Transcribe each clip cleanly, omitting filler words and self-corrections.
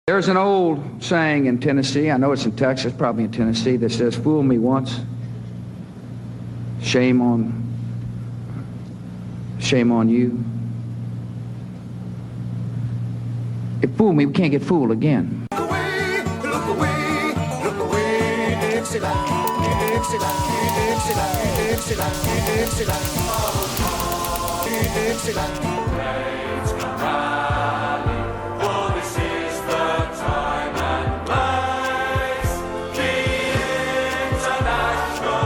There's an old saying in Tennessee, I know it's in Texas, probably in Tennessee, that says, fool me once, shame on you. If fool me, we can't get fooled again. Look away, look away, look away, Dixieland, Dixieland, Dixieland, Dixieland, Dixieland, oh, Dixieland. Praise God, rally, oh, this is the time and place. The international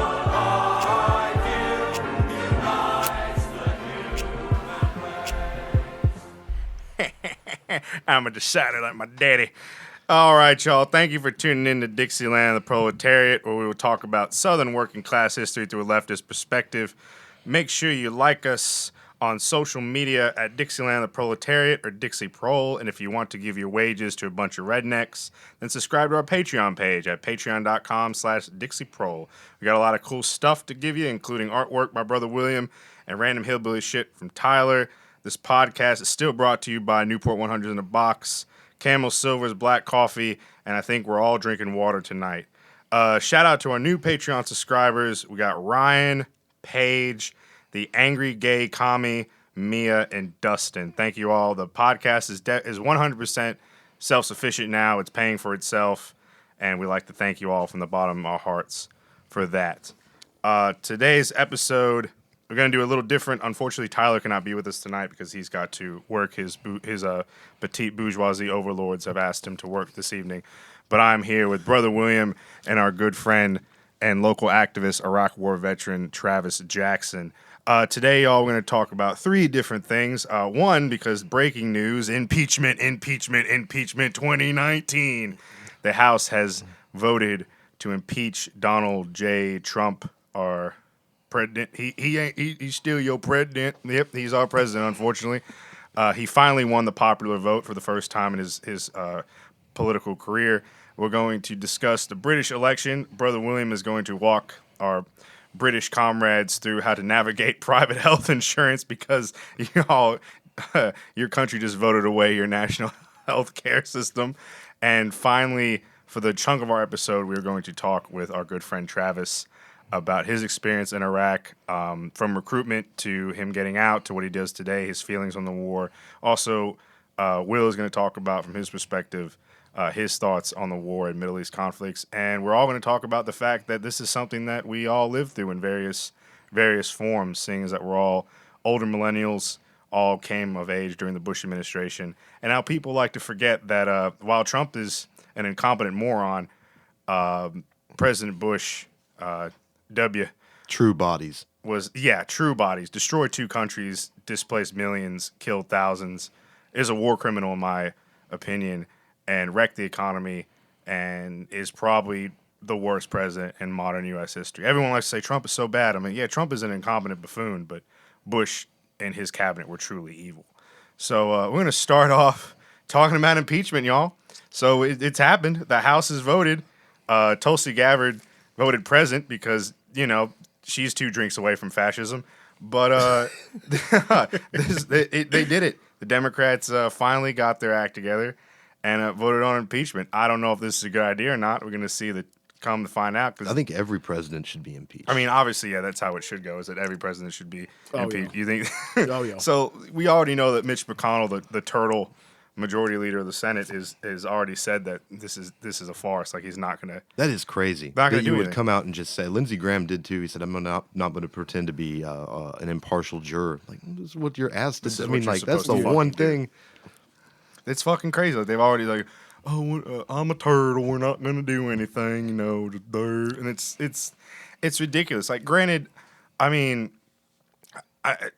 ideal unites the human race. I'm decided like my daddy. All right, y'all. Thank you for tuning in to Dixieland, the Proletariat, where we will talk about Southern working class history through a leftist perspective. Make sure you like us on social media at Dixieland, the Proletariat, or Dixie Prole. And if you want to give your wages to a bunch of rednecks, then subscribe to our Patreon page at patreon.com/DixieProle. We got a lot of cool stuff to give you, including artwork by Brother William and random hillbilly shit from Tyler. This podcast is still brought to you by Newport 100 in a box, Camel Silver's Black Coffee, and I think we're all drinking water tonight. Shout out to our new Patreon subscribers. We got Ryan, Paige, the Angry Gay Commie, Mia, and Dustin. Thank you all. The podcast is 100% self-sufficient now. It's paying for itself, and we like to thank you all from the bottom of our hearts for that. Today's episode, we're going to do a little different. Unfortunately, Tyler cannot be with us tonight because he's got to work. His petite bourgeoisie overlords have asked him to work this evening. But I'm here with Brother William and our good friend and local activist, Iraq War veteran Travis Jackson. Today, y'all, we're going to talk about three different things. One, because breaking news, impeachment 2019. The House has voted to impeach Donald J. Trump, our president. He's still your president. Yep, he's our president, unfortunately. He finally won the popular vote for the first time in his political career. We're going to discuss the British election. Brother William is going to walk our British comrades through how to navigate private health insurance because your country just voted away your national health care system. And finally, for the chunk of our episode, we're going to talk with our good friend Travis about his experience in Iraq, from recruitment to him getting out to what he does today, his feelings on the war. Also, Will is going to talk about, from his perspective, his thoughts on the war and Middle East conflicts. And we're all going to talk about the fact that this is something that we all live through in various forms, seeing as that we're all older millennials, all came of age during the Bush administration. And how people like to forget that while Trump is an incompetent moron, President Bush... True bodies. True bodies. Destroyed two countries, displaced millions, killed thousands, is a war criminal in my opinion, and wrecked the economy, and is probably the worst president in modern U.S. history. Everyone likes to say Trump is so bad. I mean, yeah, Trump is an incompetent buffoon, but Bush and his cabinet were truly evil. So we're going to start off talking about impeachment, y'all. So it's happened. The House has voted. Tulsi Gabbard voted present because, she's 2 drinks away from fascism. But they did it. The Democrats finally got their act together and voted on impeachment. I don't know if this is a good idea or not. We're going to see come to find out. I think every president should be impeached. I mean, obviously, yeah, that's how it should go, is that every president should be impeached. Yeah. You think? Oh, yeah. So we already know that Mitch McConnell, the turtle majority leader of the Senate, is already said that this is a farce. Like, he's not going to. That is crazy. Not going to do would anything. come out and just say. Lindsey Graham did too. He said, "I'm not going to pretend to be an impartial juror." Like, this is what you're asked to. I mean, like, that's the one thing. It's fucking crazy. Like, they've already like, I'm a turtle. We're not going to do anything. And it's ridiculous. Like, granted, I mean.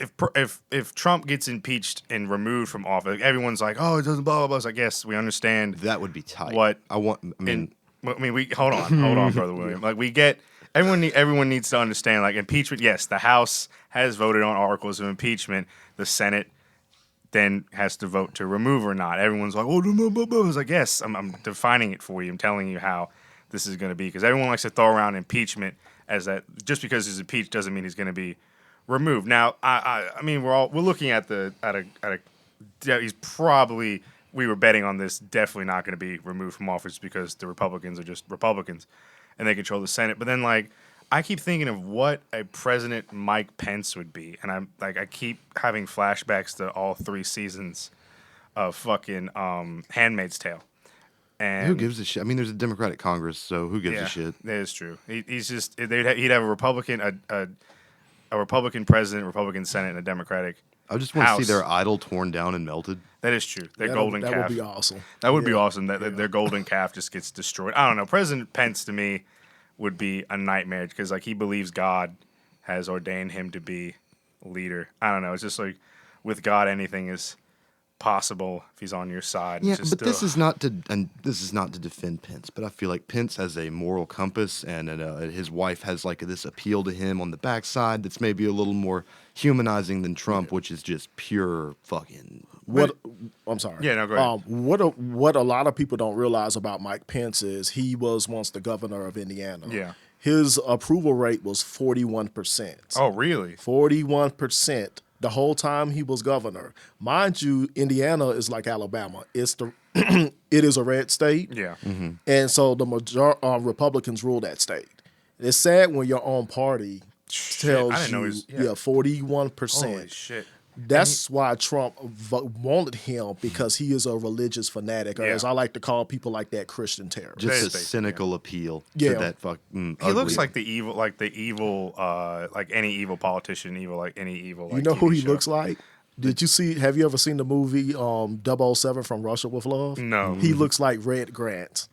If Trump gets impeached and removed from office, everyone's like, "Oh, it doesn't blah blah blah." It's like, yes, we understand. That would be tight. We hold on, Brother William. Like, we get everyone needs to understand. Like, impeachment. Yes, the House has voted on articles of impeachment. The Senate then has to vote to remove or not. Everyone's like, "Oh, blah, blah, blah." It's like, yes, I'm defining it for you. I'm telling you how this is going to be, because everyone likes to throw around impeachment as that just because he's impeached doesn't mean he's going to be removed. Now, I mean, we're looking at he's probably we were betting on this definitely not going to be removed from office because the Republicans are just Republicans and they control the Senate. But then, like, I keep thinking of what a President Mike Pence would be. And I'm like, I keep having flashbacks to all 3 seasons of fucking Handmaid's Tale. And who gives a shit? I mean, there's a Democratic Congress, so who gives yeah, a shit? that is true. He's just, he'd have a Republican, a Republican president, Republican Senate, and a Democratic I just want to see House. their idol torn down and melted. That is true. Their golden calf. That would be awesome. That would be awesome. That their golden calf just gets destroyed. I don't know. President Pence to me would be a nightmare because like he believes God has ordained him to be leader. I don't know. It's just like with God, anything is possible if he's on your side. Yeah, It's just, but this is not to defend Pence, but I feel like Pence has a moral compass, and his wife has like this appeal to him on the backside that's maybe a little more humanizing than Trump, which is just pure fucking. I'm sorry. Yeah, no, go ahead. What a lot of people don't realize about Mike Pence is he was once the governor of Indiana. Yeah. His approval rate was 41%. Oh, really? 41% the whole time he was governor. Mind you, Indiana is like Alabama. It is a red state. Yeah. And so the Republicans rule that state. It's sad when your own party tells I didn't know you, it was- yeah. 41%. Holy shit. That's why Trump wanted him, because he is a religious fanatic, or Yeah. as I like to call people like that, Christian terrorist. Just a Basically, cynical appeal Yeah. to that He ugly. looks like the evil, like any evil politician, like any evil. Like, You know who TV he show. looks like? Have you ever seen the movie 007 From Russia with Love? No. He looks like Red Grant.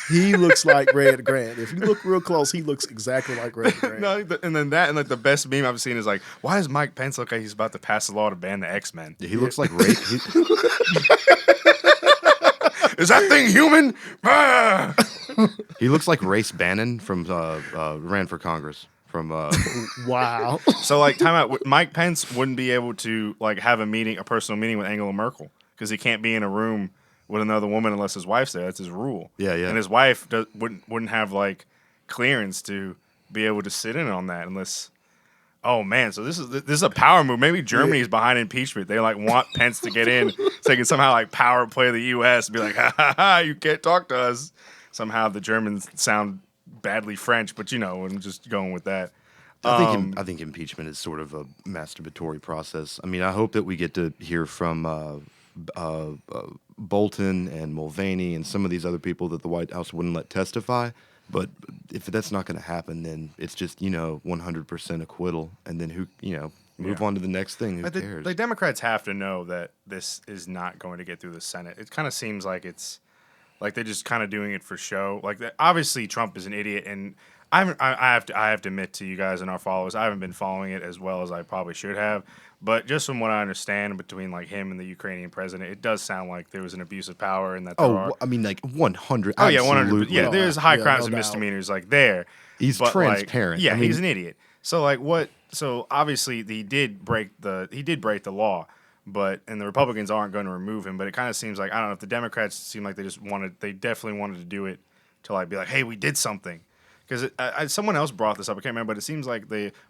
He looks like Red Grant. If you look real close, he looks exactly like Red Grant. No, and then that, and like the best meme I've seen is like, why does Mike Pence look like he's about to pass a law to ban the X-Men? He looks like Ray. Is that thing human? Ah! He looks like Race Bannon from ran for Congress from. Wow. So like, time out. Mike Pence wouldn't be able to like have a personal meeting with Angela Merkel because he can't be in a room with another woman unless his wife's there. That's his rule. Yeah, yeah. And his wife wouldn't have like clearance to be able to sit in on that unless. Oh man, so this is a power move. Maybe Germany's behind impeachment. They like want Pence to get in so they can somehow like power play the U.S. and be like, ha ha ha, you can't talk to us. Somehow the Germans sound badly French, but I'm just going with that. I think impeachment is sort of a masturbatory process. I mean, I hope that we get to hear from Bolton and Mulvaney and some of these other people that the White House wouldn't let testify. But if that's not going to happen, then it's just 100% acquittal, and then move on to the next thing. Who But cares? the Democrats have to know that this is not going to get through the Senate. It kind of seems like it's like they're just kind of doing it for show. Like obviously Trump is an idiot, and I have to admit to you guys and our followers, I haven't been following it as well as I probably should have. But just from what I understand between like him and the Ukrainian president, it does sound like there was an abuse of power and that there are. I mean, like 100. Oh yeah, 100. absolutely. Yeah, there's high Yeah, crimes no and doubt. misdemeanors like there. He's But, transparent. Yeah, I mean, he's an idiot. So like what? So obviously he did break the law, but and the Republicans aren't going to remove him. But it kind of seems like I don't know if the Democrats seem like they definitely wanted to do it to like be like, hey, we did something. Because someone else brought this up. I can't remember, but it seems like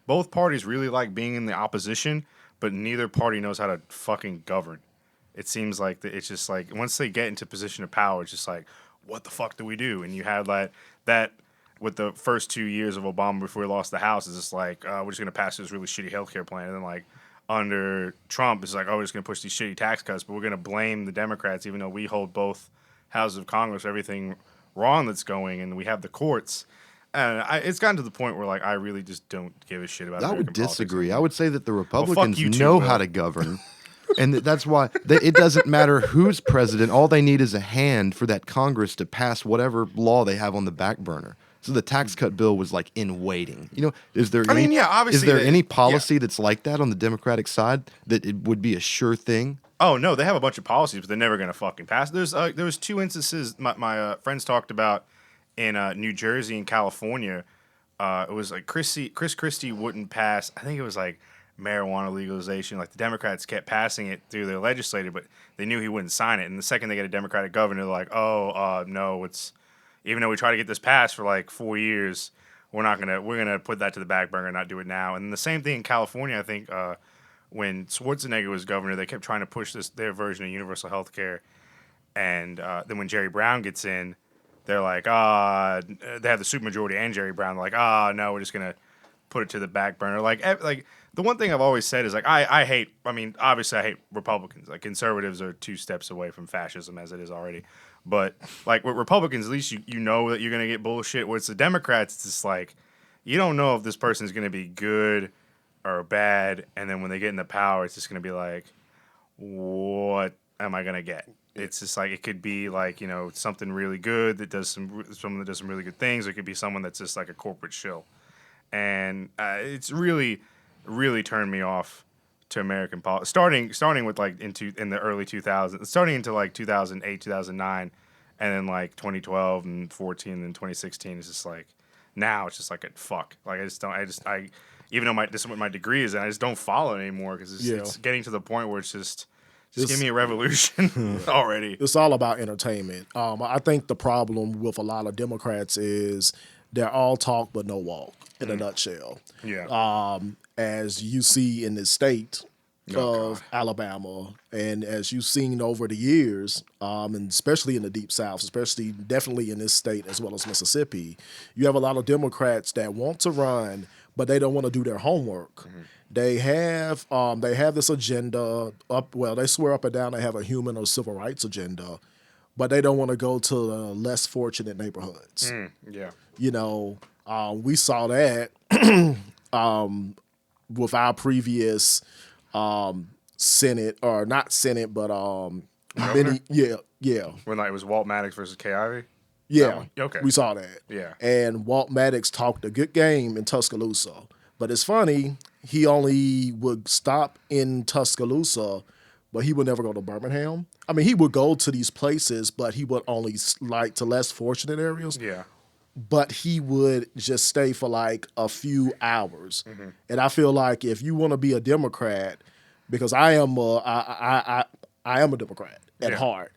both parties really like being in the opposition, but neither party knows how to fucking govern. It seems like it's just like once they get into position of power, it's just like, what the fuck do we do? And you had like that with the first 2 years of Obama before he lost the House. It's just like we're just gonna pass this really shitty healthcare plan, and then like under Trump, it's like we're just gonna push these shitty tax cuts, but we're gonna blame the Democrats, even though we hold both houses of Congress for everything wrong that's going, and we have the courts. And it's gotten to the point where like I really just don't give a shit about. I American would politics disagree. anymore. I would say that the fuck Republicans you too, know Will. how to govern. And that's why it doesn't matter who's president. All they need is a hand for that Congress to pass whatever law they have on the back burner. So the tax cut bill was like in waiting. Is there? Obviously is there they- any policy that's like that on the Democratic side that it would be a sure thing? Oh no, they have a bunch of policies, but they're never gonna fucking pass. There was 2 instances my friends talked about in New Jersey and California. It was like Chris Christie wouldn't pass. I think it was like marijuana legalization. Like the Democrats kept passing it through their legislature, but they knew he wouldn't sign it. And the second they get a Democratic governor, they're like, no, it's even though we try to get this passed for like 4 years, we're gonna put that to the back burner and not do it now. And the same thing in California. I think when Schwarzenegger was governor, they kept trying to push their version of universal health care. And then when Jerry Brown gets in, they're like, they have the supermajority and Jerry Brown. They're like, no, we're just going to put it to the back burner. Like the one thing I've always said is like, obviously I hate Republicans. Like conservatives are 2 steps away from fascism as it is already. But like with Republicans, at least you know that you're going to get bullshit. Where it's the Democrats, it's just like, you don't know if this person is going to be good or bad. And then when they get into power, it's just going to be like, what am I going to get? It's just like, it could be like, something really good that does someone that does some really good things. Or it could be someone that's just like a corporate shill. And it's really, really turned me off to American politics. Starting with like in the early 2000s, starting into like 2008, 2009, and then like 2012 and 14 and 2016 is just like, now it's just like a fuck. Like I even though this is what my degree is, and I just don't follow it anymore because it's getting to the point where it's just give me a revolution already. It's all about entertainment. I think the problem with a lot of Democrats is they're all talk but no walk, in a nutshell. Yeah. As you see in the state of Alabama, and as you've seen over the years, and especially in the Deep South, definitely in this state as well as Mississippi, you have a lot of Democrats that want to run, but they don't want to do their homework. Mm-hmm. They have this agenda up. Well, they swear up and down they have a human or civil rights agenda, but they don't want to go to the less fortunate neighborhoods. Yeah. We saw that with our previous Senate, or not Senate, but Governor? yeah. When like it was Walt Maddox versus Kay Ivey? Yeah. Okay. We saw that. Yeah. And Walt Maddox talked a good game in Tuscaloosa. But it's funny, he only would stop in Tuscaloosa, but he would never go to Birmingham. I mean, he would go to these places, but he would only like to less fortunate areas. Yeah. But he would just stay for like a few hours. Mm-hmm. And I feel like if you want to be a Democrat, because I am a Democrat at heart,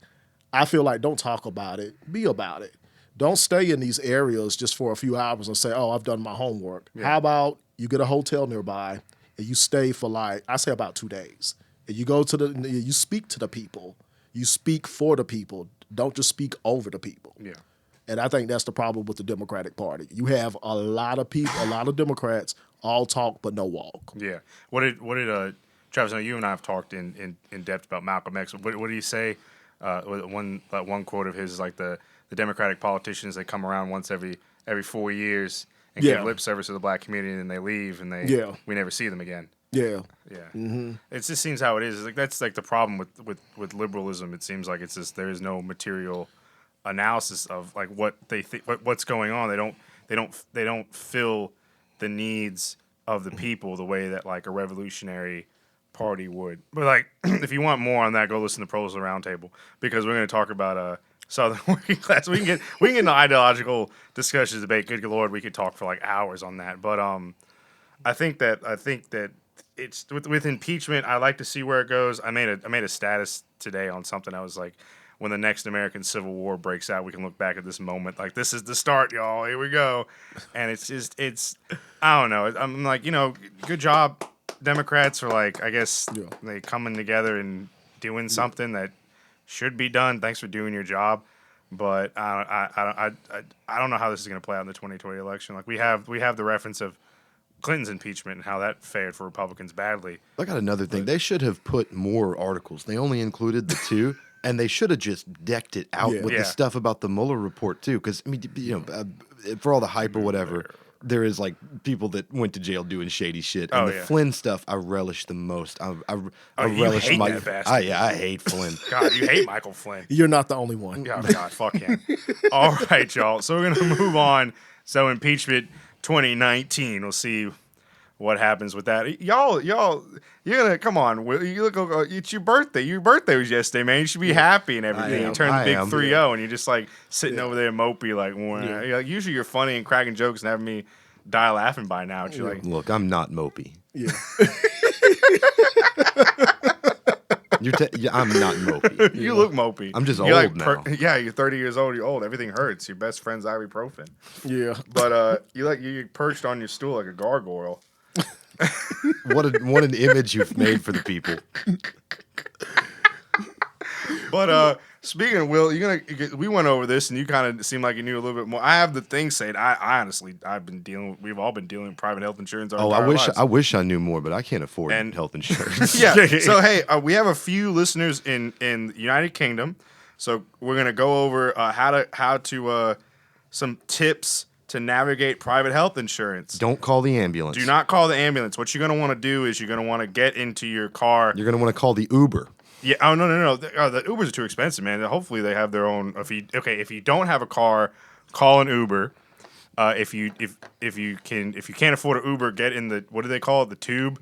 I feel like don't talk about it, be about it. Don't stay in these areas just for a few hours and say, oh, I've done my homework. Yeah. How about you get a hotel nearby and you stay for like, I say about 2 days. And you go to you speak to the people. You speak for the people. Don't just speak over the people. Yeah. And I think that's the problem with the Democratic Party. You have a lot of people, a lot of Democrats, all talk but no walk. Yeah. What did Travis? I know you and I have talked in depth about Malcolm X. What did he say? One quote of his is like the Democratic politicians, they come around once every 4 years and give lip service to the black community, and then they leave, and we never see them again. Yeah. Yeah. Mm-hmm. It just seems how it is. It's like that's like the problem with liberalism. It seems like it's just there is no material analysis of like what they think, what's going on. They don't fill the needs of the people the way that like a revolutionary party would. But like, if you want more on that, go listen to Proles Roundtable, because we're going to talk about Southern working class. We can get into ideological discussions, debate. Good Lord, we could talk for like hours on that. But I think that it's with impeachment. I like to see where it goes. I made a status today on something. I was like, when the next American Civil War breaks out, we can look back at this moment like this is the start, y'all. Here we go. And it's I don't know. I'm like, good job, Democrats, for like, I guess they coming together and doing something that should be done. Thanks for doing your job. But I don't know how this is going to play out in the 2020 election. Like we have the reference of Clinton's impeachment and how that fared for Republicans badly. I got another thing. They should have put more articles. They only included the 2. And they should have just decked it out with the stuff about the Mueller report too, because I mean, for all the hype or whatever, there is like people that went to jail doing shady shit, and the Flynn stuff I relish the most. I relish you hate that bastard. I hate Flynn. God, you hate Michael Flynn. You're not the only one. Oh, God, fuck him. All right, y'all. So we're gonna move on. So impeachment 2019. We'll see what happens with that. Y'all, you're gonna come on. You look. It's your birthday. Your birthday was yesterday, man. You should be happy and everything. You turned the big 3-0, and you're just like sitting over there mopey, like, like usually you're funny and cracking jokes and having me die laughing by now. But you're like, look, I'm not mopey. Yeah. I'm not mopey. You look mopey. I'm just you're old now. You're 30 years old. You're old. Everything hurts. Your best friend's ibuprofen. Yeah. But you perched on your stool like a gargoyle. What an image you've made for the people. But speaking of Will, we went over this, and you kind of seemed like you knew a little bit more. I have the thing saying, I honestly, we've all been dealing with private health insurance. Our Oh, entire lives. I wish I knew more, but I can't afford And- health insurance. Yeah. So hey, we have a few listeners in the United Kingdom, so we're gonna go over how to some tips to navigate private health insurance. Don't call the ambulance. Do not call the ambulance. What you're gonna want to do is you're gonna want to get into your car. You're gonna want to call the Uber. Yeah. Oh no. The Ubers are too expensive, man. Hopefully they have their own. If you don't have a car, call an Uber. If you can't afford an Uber, get in the, what do they call it, the tube.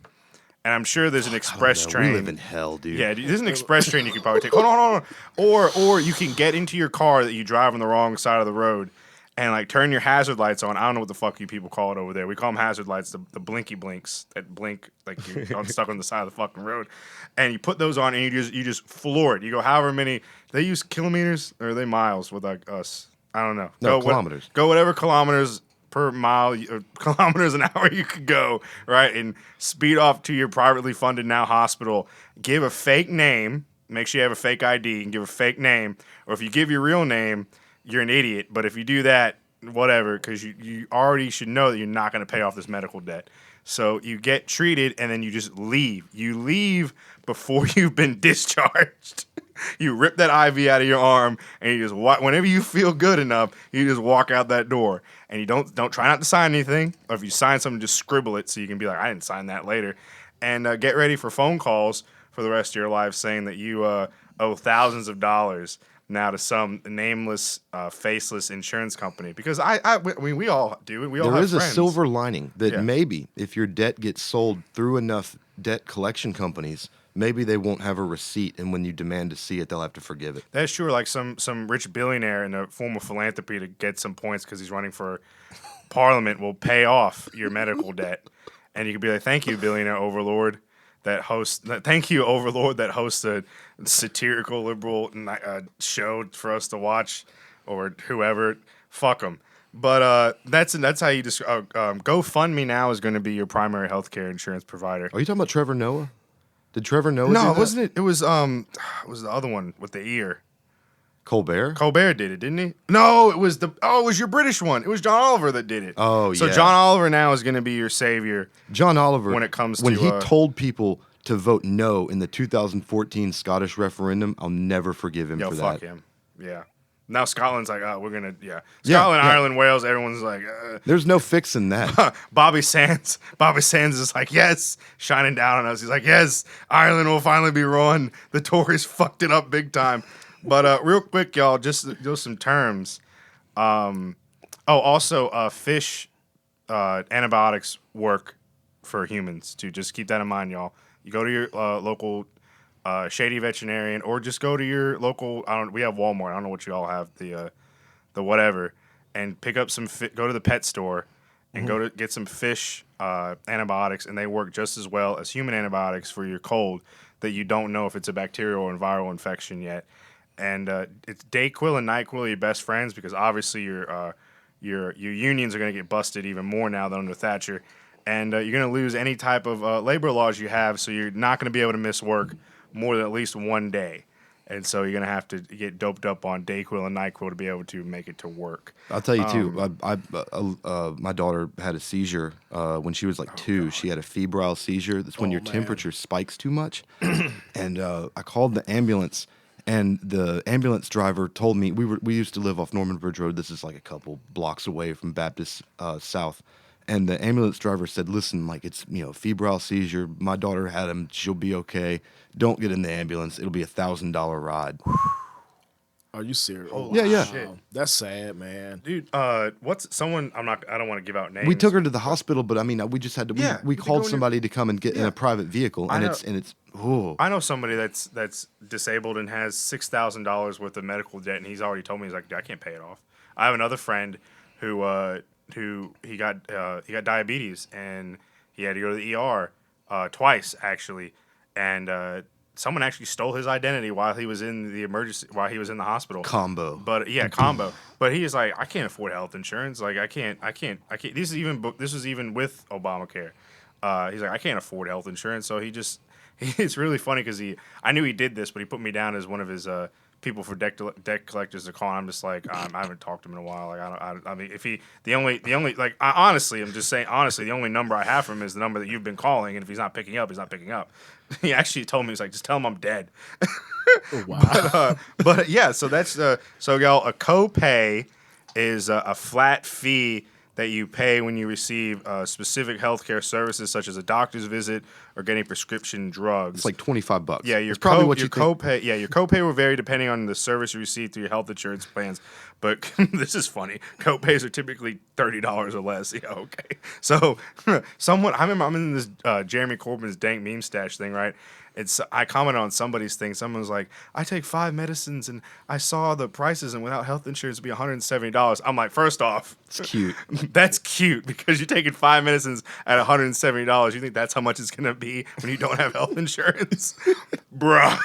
And I'm sure there's an express No, train. We live in hell, dude. Yeah, there's an express train you could probably take. Hold on. Or you can get into your car that you drive on the wrong side of the road and like turn your hazard lights on. I don't know what the fuck you people call it over there. We call them hazard lights, the blinky blinks that blink like you're stuck on the side of the fucking road. And you put those on and you just floor it. You go however many. They use kilometers or are they miles with like us? I don't know. No, kilometers. Go whatever kilometers per mile, kilometers an hour you could go, right? And speed off to your privately funded now hospital. Give a fake name. Make sure you have a fake ID and give a fake name. Or if you give your real name, you're an idiot. But if you do that, whatever, because you already should know that you're not going to pay off this medical debt. So you get treated and then you just leave. You leave before you've been discharged. You rip that IV out of your arm and you just walk. Whenever you feel good enough, you just walk out that door. And you don't try not to sign anything. Or if you sign something, just scribble it so you can be like, I didn't sign that later. And get ready for phone calls for the rest of your life saying that you owe thousands of dollars now to some nameless, faceless insurance company. Because I mean, we all do it. We all There have is friends. a silver lining that Yeah. maybe if your debt gets sold through enough debt collection companies, maybe they won't have a receipt, and when you demand to see it, they'll have to forgive it. That's true. Like some rich billionaire in a form of philanthropy to get some points because he's running for parliament will pay off your medical debt, and you could be like, "Thank you, billionaire overlord thank you, overlord that hosts a satirical liberal show for us to watch, or whoever. Fuck them." But that's how you just GoFundMe now is going to be your primary healthcare insurance provider. Are you talking about Trevor Noah? Did Trevor Noah? No, do that? wasn't it? It was the other one with the ear. Colbert? Colbert did it, didn't he? No, it was your British one. It was John Oliver that did it. Oh, so yeah. John Oliver now is going to be your savior. John Oliver, When it comes when to, he told people to vote no in the 2014 Scottish referendum, I'll never forgive him Yo, for fuck that. him. Yeah. Now Scotland's like, oh, we're gonna, Yeah, Scotland, yeah. Ireland, Wales. Everyone's like, There's no fixing that. Bobby Sands. Bobby Sands is like, yes, shining down on us. He's like, yes, Ireland will finally be run. The Tories fucked it up big time. But real quick, y'all, just some terms. Also, fish antibiotics work for humans too. Just keep that in mind, y'all. You go to your local shady veterinarian, or just go to your local. We have Walmart. I don't know what you all have, the whatever, and pick up some. Go to the pet store and go to get some fish antibiotics, and they work just as well as human antibiotics for your cold. That you don't know if it's a bacterial or viral infection yet. And it's Dayquil and NyQuil are your best friends, because obviously your unions are going to get busted even more now than under Thatcher, and you're going to lose any type of labor laws you have, so you're not going to be able to miss work more than at least one day. And so you're going to have to get doped up on Dayquil and NyQuil to be able to make it to work. I'll tell you too. My daughter had a seizure when she was like 2. God. She had a febrile seizure. That's when your temperature spikes too much. And I called the ambulance, and the ambulance driver told me we used to live off Norman Bridge Road. This is like a couple blocks away from Baptist South. And the ambulance driver said, "Listen, like it's febrile seizure. My daughter had him. She'll be okay. Don't get in the ambulance. It'll be $1,000 ride." Are you serious? Oh, Yeah. Shit. That's sad, man. Dude, what's someone? I don't want to give out names. We took her to the hospital, but I mean, we just had to. Yeah, we you could called go in somebody to come and get in a private vehicle, and know. it's. Oh. I know somebody that's disabled and has $6,000 worth of medical debt, and he's already told me, he's like, I can't pay it off. I have another friend who he got diabetes, and he had to go to the ER twice actually, and someone actually stole his identity while he was in the hospital. Combo. But yeah, combo. But he is like, I can't afford health insurance. Like I can't. This was even with Obamacare. He's like, I can't afford health insurance, so it's really funny because I knew he did this, but he put me down as one of his people for debt collectors to call. And I'm just like, I haven't talked to him in a while. Like, I mean, if the only like, honestly, I'm just saying, honestly, the only number I have from him is the number that you've been calling, and if he's not picking up, he's not picking up. He actually told me, he's like, just tell him I'm dead. Oh, wow. But yeah, so that's so y'all, a copay is a flat fee that you pay when you receive specific healthcare services such as a doctor's visit or getting prescription drugs. It's like $25. Yeah, your It's probably what you think. copay. Yeah, your copay will vary depending on the service you receive through your health insurance plans. But this is funny. Copays are typically $30 or less. Yeah, okay. So I remember I'm in this Jeremy Corbyn's dank meme stash thing, right? I commented on somebody's thing. Someone was like, I take 5 medicines and I saw the prices and without health insurance it'd be $170. I'm like, first off, It's cute. that's cute because you're taking 5 medicines at $170. You think that's how much it's gonna be when you don't have health insurance? Bruh.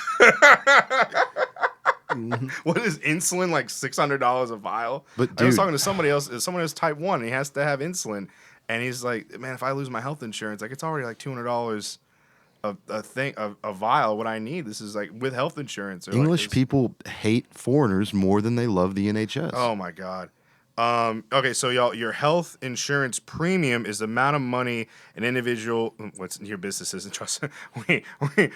What is insulin, like $600 a vial? But I was dude- talking to somebody else, someone who's type 1 and he has to have insulin, and he's like, man, if I lose my health insurance, like it's already like $200 a vial. What I need, this is like with health insurance. Or English like, people hate foreigners more than they love the NHS. oh my god. Okay, so y'all, your health insurance premium is the amount of money an individual. What's your business isn't trust.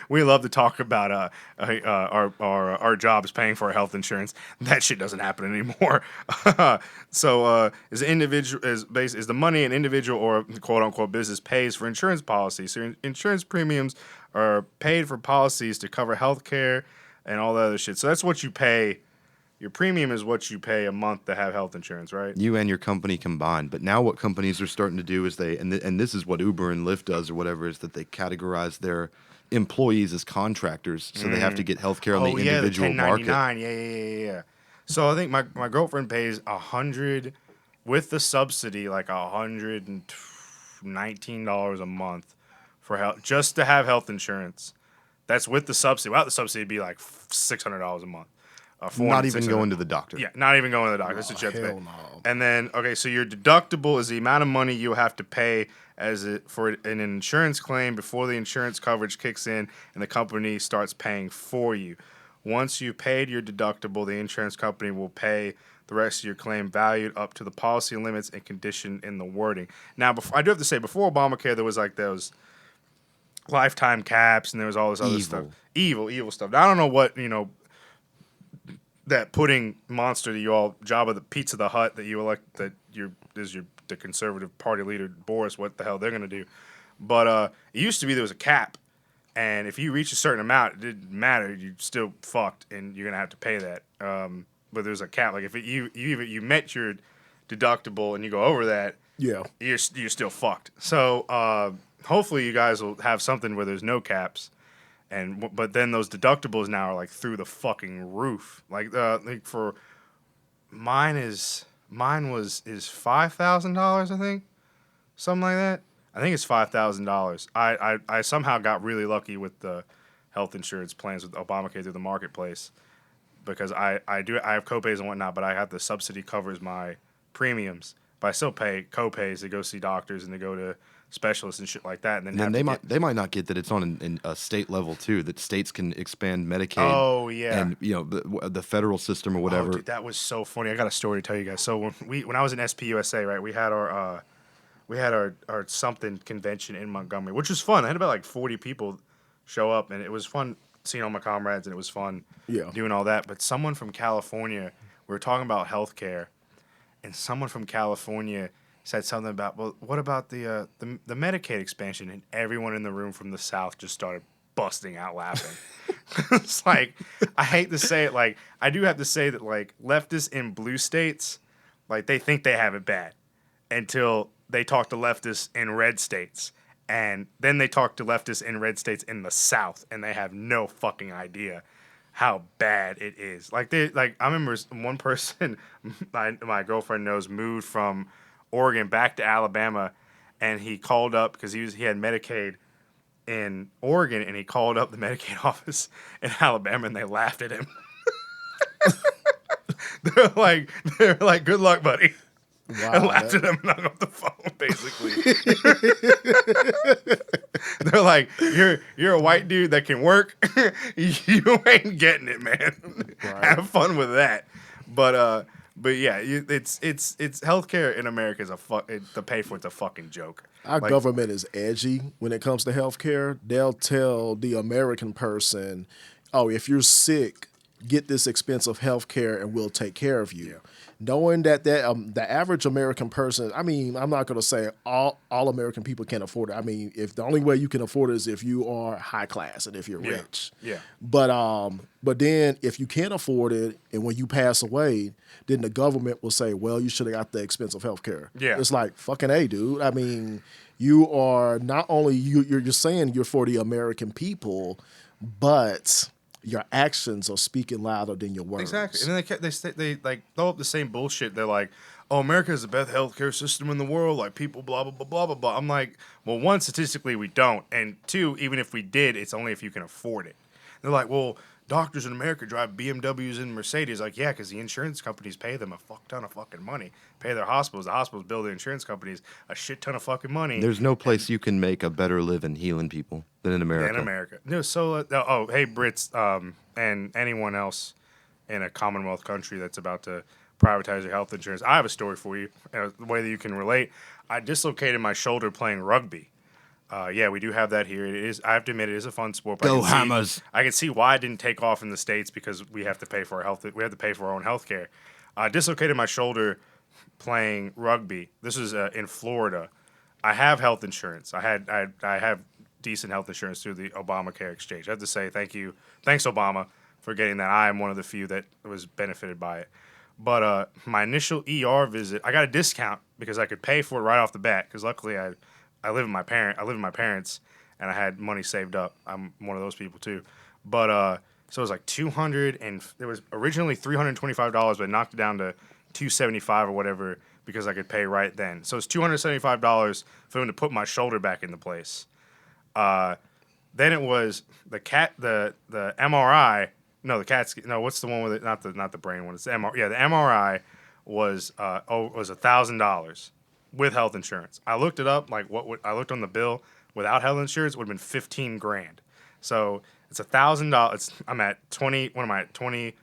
We love to talk about our jobs paying for our health insurance. That shit doesn't happen anymore. So is the individual is the money an individual or quote unquote business pays for insurance policies. So insurance premiums are paid for policies to cover health care and all that other shit. So that's what you pay. Your premium is what you pay a month to have health insurance, right? You and your company combined. But now what companies are starting to do is and this is what Uber and Lyft does or whatever, is that they categorize their employees as contractors, so they have to get health care on the individual the market. 1099. Yeah. So I think my girlfriend pays $100 with the subsidy, like $119 a month for health, just to have health insurance. That's with the subsidy. Without the subsidy, it'd be like $600 a month. Not even going to the doctor. Yeah, not even going to the doctor. That's what you have to pay. Hell no. And then, okay, so your deductible is the amount of money you have to pay for an insurance claim before the insurance coverage kicks in and the company starts paying for you. Once you paid your deductible, the insurance company will pay the rest of your claim valued up to the policy limits and condition in the wording. Now, I do have to say, before Obamacare, there was like those lifetime caps and there was all this other stuff. Evil stuff. Now, I don't know what, that pudding monster that you all, Jabba the Pizza the Hut, that you elect, that the Conservative Party leader Boris, what the hell they're gonna do? But it used to be there was a cap, and if you reach a certain amount, it didn't matter, you still fucked, and you're gonna have to pay that. But there's a cap, like if you met your deductible and you go over that, Yeah. you're still fucked. So hopefully you guys will have something where there's no caps. But then those deductibles now are like through the fucking roof. Like for mine was $5,000, I think, something like that. I think it's $5,000. I somehow got really lucky with the health insurance plans with Obamacare through the marketplace because I have copays and whatnot, but I have the subsidy covers my premiums, but I still pay copays to go see doctors and to go to specialists and shit like that, and then And they might not get that it's on a state level too. That states can expand Medicaid. Oh yeah, and the federal system or whatever. Oh, dude, that was so funny. I got a story to tell you guys. So when I was in SPUSA, right, we had our something convention in Montgomery, which was fun. I had about like 40 people show up, and it was fun seeing all my comrades, and it was fun doing all that. But someone from California, we were talking about healthcare, and someone from California said something about, well, what about the Medicaid expansion? And everyone in the room from the South just started busting out laughing. It's like, I hate to say it, like, I do have to say that, like, leftists in blue states, like, they think they have it bad until they talk to leftists in red states. And then they talk to leftists in red states in the South, and they have no fucking idea how bad it is. Like, I remember one person my girlfriend knows moved from Oregon back to Alabama, and he called up because he had Medicaid in Oregon, and he called up the Medicaid office in Alabama, and they laughed at him. They're like, good luck, buddy. Wow, and laughed at them and hung up the phone, basically. They're like, you're a white dude that can work. You ain't getting it, man. Right. Have fun with that. But yeah, it's healthcare in America is the pay for it's a fucking joke. Our Like, government is edgy when it comes to healthcare. They'll tell the American person, "Oh, if you're sick, get this expensive healthcare, and we'll take care of you." Knowing that the average American person, I mean, I'm not going to say all American people can afford it. I mean, if the only way you can afford it is if you are high class and if you're Yeah. rich. Yeah. But then if you can't afford it, and when you pass away, then the government will say, "Well, you should have got the expensive health care." Yeah. It's like, fucking A, dude. I mean, you are not only you're saying you're for the American people, but your actions are speaking louder than your words. Exactly, and then they like throw up the same bullshit. They're like, "Oh, America is the best healthcare system in the world. Like people, blah blah blah blah blah blah." I'm like, well, one, statistically we don't, and two, even if we did, it's only if you can afford it. They're like, well, doctors in America drive BMWs and Mercedes. Like, yeah, because the insurance companies pay them a fuck ton of fucking money. Pay their hospitals. The hospitals bill the insurance companies a shit ton of fucking money. There's no place you can make a better living healing people than in America. In America. No, so hey Brits, and anyone else in a Commonwealth country that's about to privatize your health insurance, I have a story for you. The way that you can relate. I dislocated my shoulder playing rugby. Yeah, we do have that here. It is. I have to admit, it is a fun sport. But Go Hammers! I can see why it didn't take off in the States because we have to pay for our health. We have to pay for our own health care. I dislocated my shoulder playing rugby. This is in Florida. I have health insurance. I have decent health insurance through the Obamacare exchange. I have to say thanks Obama for getting that. I am one of the few that was benefited by it. But my initial ER visit, I got a discount because I could pay for it right off the bat. Because luckily I live with my parents, and I had money saved up. I'm one of those people too. But so it was like $200, and it was originally $325, but I knocked it down to $275 or whatever because I could pay right then. So it's $275 for him to put my shoulder back into place. Then it was the MRI. No, the CAT. No, what's the one with it? Not the brain one. It's the MRI. Yeah, the MRI was $1,000 with health insurance. I looked it up. Like I looked on the bill without health insurance, it would have been $15,000. So it's $1,000. I'm at 20. What am I at? 20.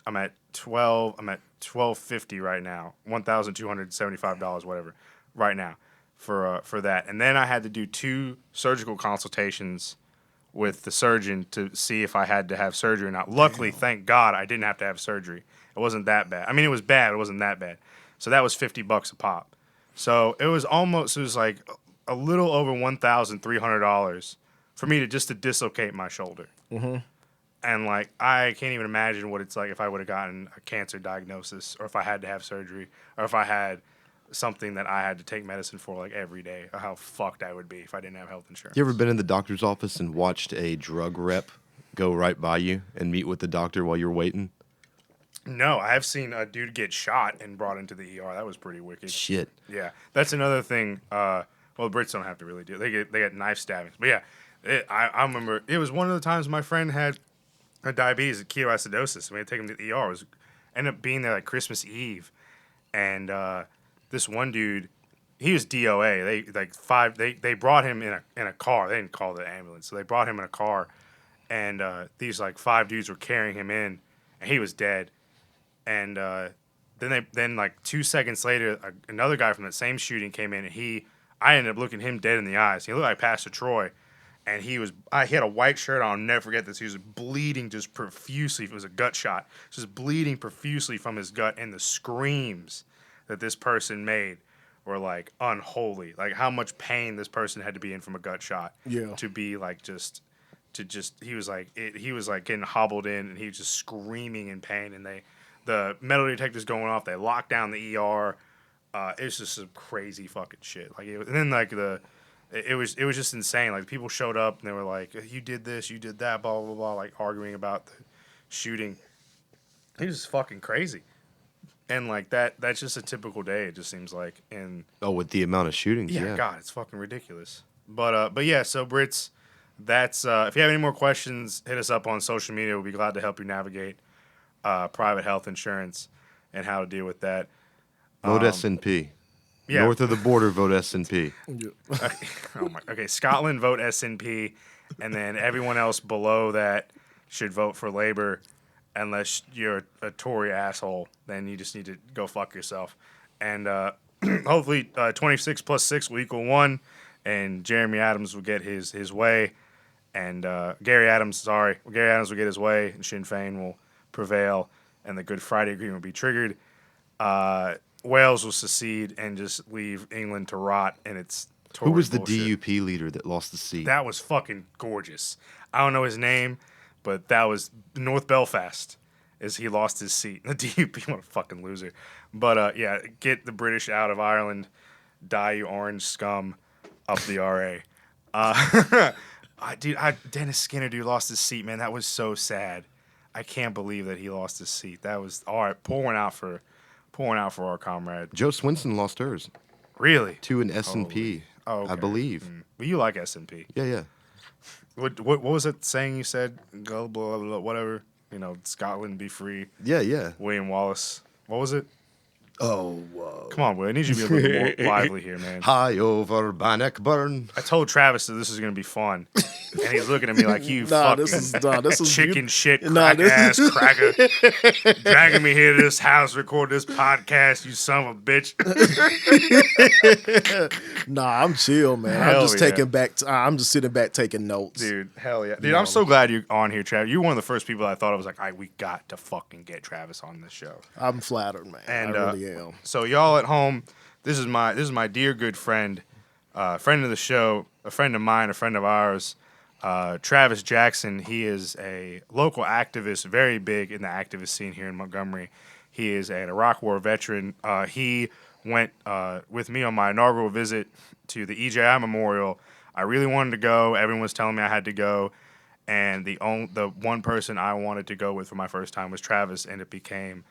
I'm at 12. I'm at $1,250 right now. $1,275, whatever, right now for that. And then I had to do 2 surgical consultations with the surgeon to see if I had to have surgery or not. Luckily, thank God, I didn't have to have surgery. It wasn't that bad. I mean, it was bad. It wasn't that bad. So that was $50 a pop. So it was like a little over $1,300 for me to dislocate my shoulder. Mm-hmm. And like, I can't even imagine what it's like if I would have gotten a cancer diagnosis, or if I had to have surgery, or if I had something that I had to take medicine for like every day, or how fucked I would be if I didn't have health insurance. You ever been in the doctor's office and watched a drug rep go right by you and meet with the doctor while you're waiting? No, I have seen a dude get shot and brought into the ER. That was pretty wicked. Shit. Yeah, that's another thing. Well, the Brits don't have to really do it. They get knife stabbings. But yeah, I remember it was one of the times my friend had diabetes, ketoacidosis. And we had to take him to the ER. It was ended up being there like Christmas Eve, and this one dude, he was DOA. They brought him in a car. They didn't call the ambulance, so they brought him in a car, and these like 5 dudes were carrying him in, and he was dead. And then like 2 seconds later, another guy from that same shooting came in, and I ended up looking him dead in the eyes. He looked like Pastor Troy, and he had a white shirt on. I'll never forget this. He was bleeding just profusely. It was a gut shot, just bleeding profusely from his gut, and the screams that this person made were like unholy. Like how much pain this person had to be in from a gut shot. Yeah. To be like he was like getting hobbled in, and he was just screaming in pain, and the metal detectors going off. They locked down the ER. It's just some crazy fucking shit. Like and then like it was just insane. Like people showed up and they were like, "You did this, you did that," blah blah blah, like arguing about the shooting. It was fucking crazy. And like that's just a typical day. It just seems like. And with the amount of shootings, yeah. God, it's fucking ridiculous. But yeah. So Brits, that's if you have any more questions, hit us up on social media. We'll be glad to help you navigate private health insurance and how to deal with that. Vote SNP. Yeah. North of the border, vote SNP. Okay, Scotland vote SNP, and then everyone else below that should vote for Labour, unless you're a Tory asshole. Then you just need to go fuck yourself. And hopefully, 26 plus 6 will equal 1, and Jeremy Adams will get his way, and Gary Adams will get his way, and Sinn Féin will prevail, and the Good Friday Agreement will be triggered. Wales will secede and just leave England to rot in its Tory Who was the bullshit. DUP leader that lost the seat? That was fucking gorgeous. I don't know his name, but that was North Belfast. Is he lost his seat? The DUP, what a fucking loser. But yeah, get the British out of Ireland. Die, you orange scum. Up the RA. Dennis Skinner, dude, lost his seat, man. That was so sad. I can't believe that he lost his seat. That was all right. Pouring out for our comrade. Joe Swinson lost hers Really? to an SNP, Oh, okay. I believe. But you like S&P. Yeah. What was it saying you said? Go blah, blah, blah, whatever. Scotland be free. Yeah. William Wallace. What was it? Oh, whoa. Come on, Will. I need you to be a little more lively here, man. High over Bannockburn. I told Travis that this was going to be fun. And he's looking at me like, you Nah, fucking this is chicken shit, Nah, crack ass cracker. Dragging me here to this house, record this podcast, you son of a bitch. Nah, I'm chill, man. Hell I'm just yeah. taking back. I'm just sitting back taking notes. Dude, hell yeah. Dude, I'm so glad you're on here, Travis. You're one of the first people I thought I was like, we got to fucking get Travis on this show. I'm flattered, man. And I really am. So y'all at home, this is my dear good friend, friend of the show, a friend of mine, a friend of ours, Travis Jackson. He is a local activist, very big in the activist scene here in Montgomery. He is an Iraq War veteran. He went with me on my inaugural visit to the EJI Memorial. I really wanted to go. Everyone was telling me I had to go. And the one person I wanted to go with for my first time was Travis, and it became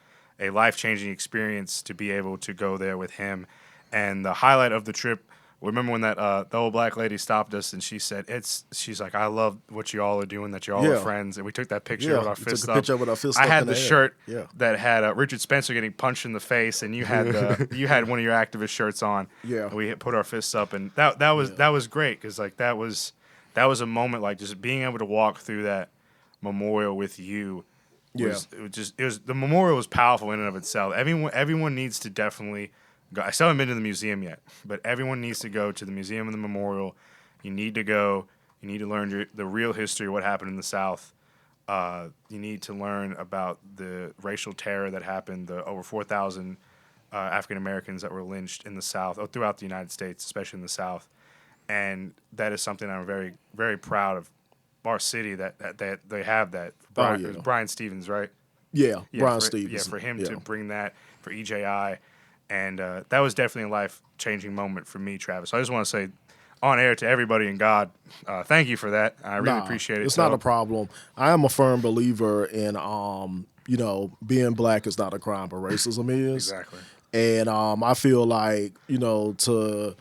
a life-changing experience to be able to go there with him. And the highlight of the trip, remember when that the old black lady stopped us and she said, she's like, I love what you all are doing, that you all are Yeah. friends. And we took that picture with our we fists took a up. picture with our fists I up had in the the air. shirt Yeah. that had Richard Spencer getting punched in the face, and you had you had one of your activist shirts on. Yeah. And we put our fists up, and that was great, because like that was a moment, like just being able to walk through that memorial with you. The memorial was powerful in and of itself. Everyone needs to definitely go. I still haven't been to the museum yet, but everyone needs to go to the museum and the memorial. You need to go. You need to learn the real history of what happened in the South. You need to learn about the racial terror that happened, the over 4,000 African Americans that were lynched in the South, throughout the United States, especially in the South. And that is something I'm very, very proud of our city, that they have that. Brian, yeah. It was Brian Stevens, right? Yeah, Brian for, Stevens. Yeah, for him Yeah. to bring that for EJI. And that was definitely a life-changing moment for me, Travis. So I just want to say on air to everybody in God, thank you for that. I really appreciate it. It's not a problem. I am a firm believer in, being black is not a crime, but racism is. Exactly. And I feel like, to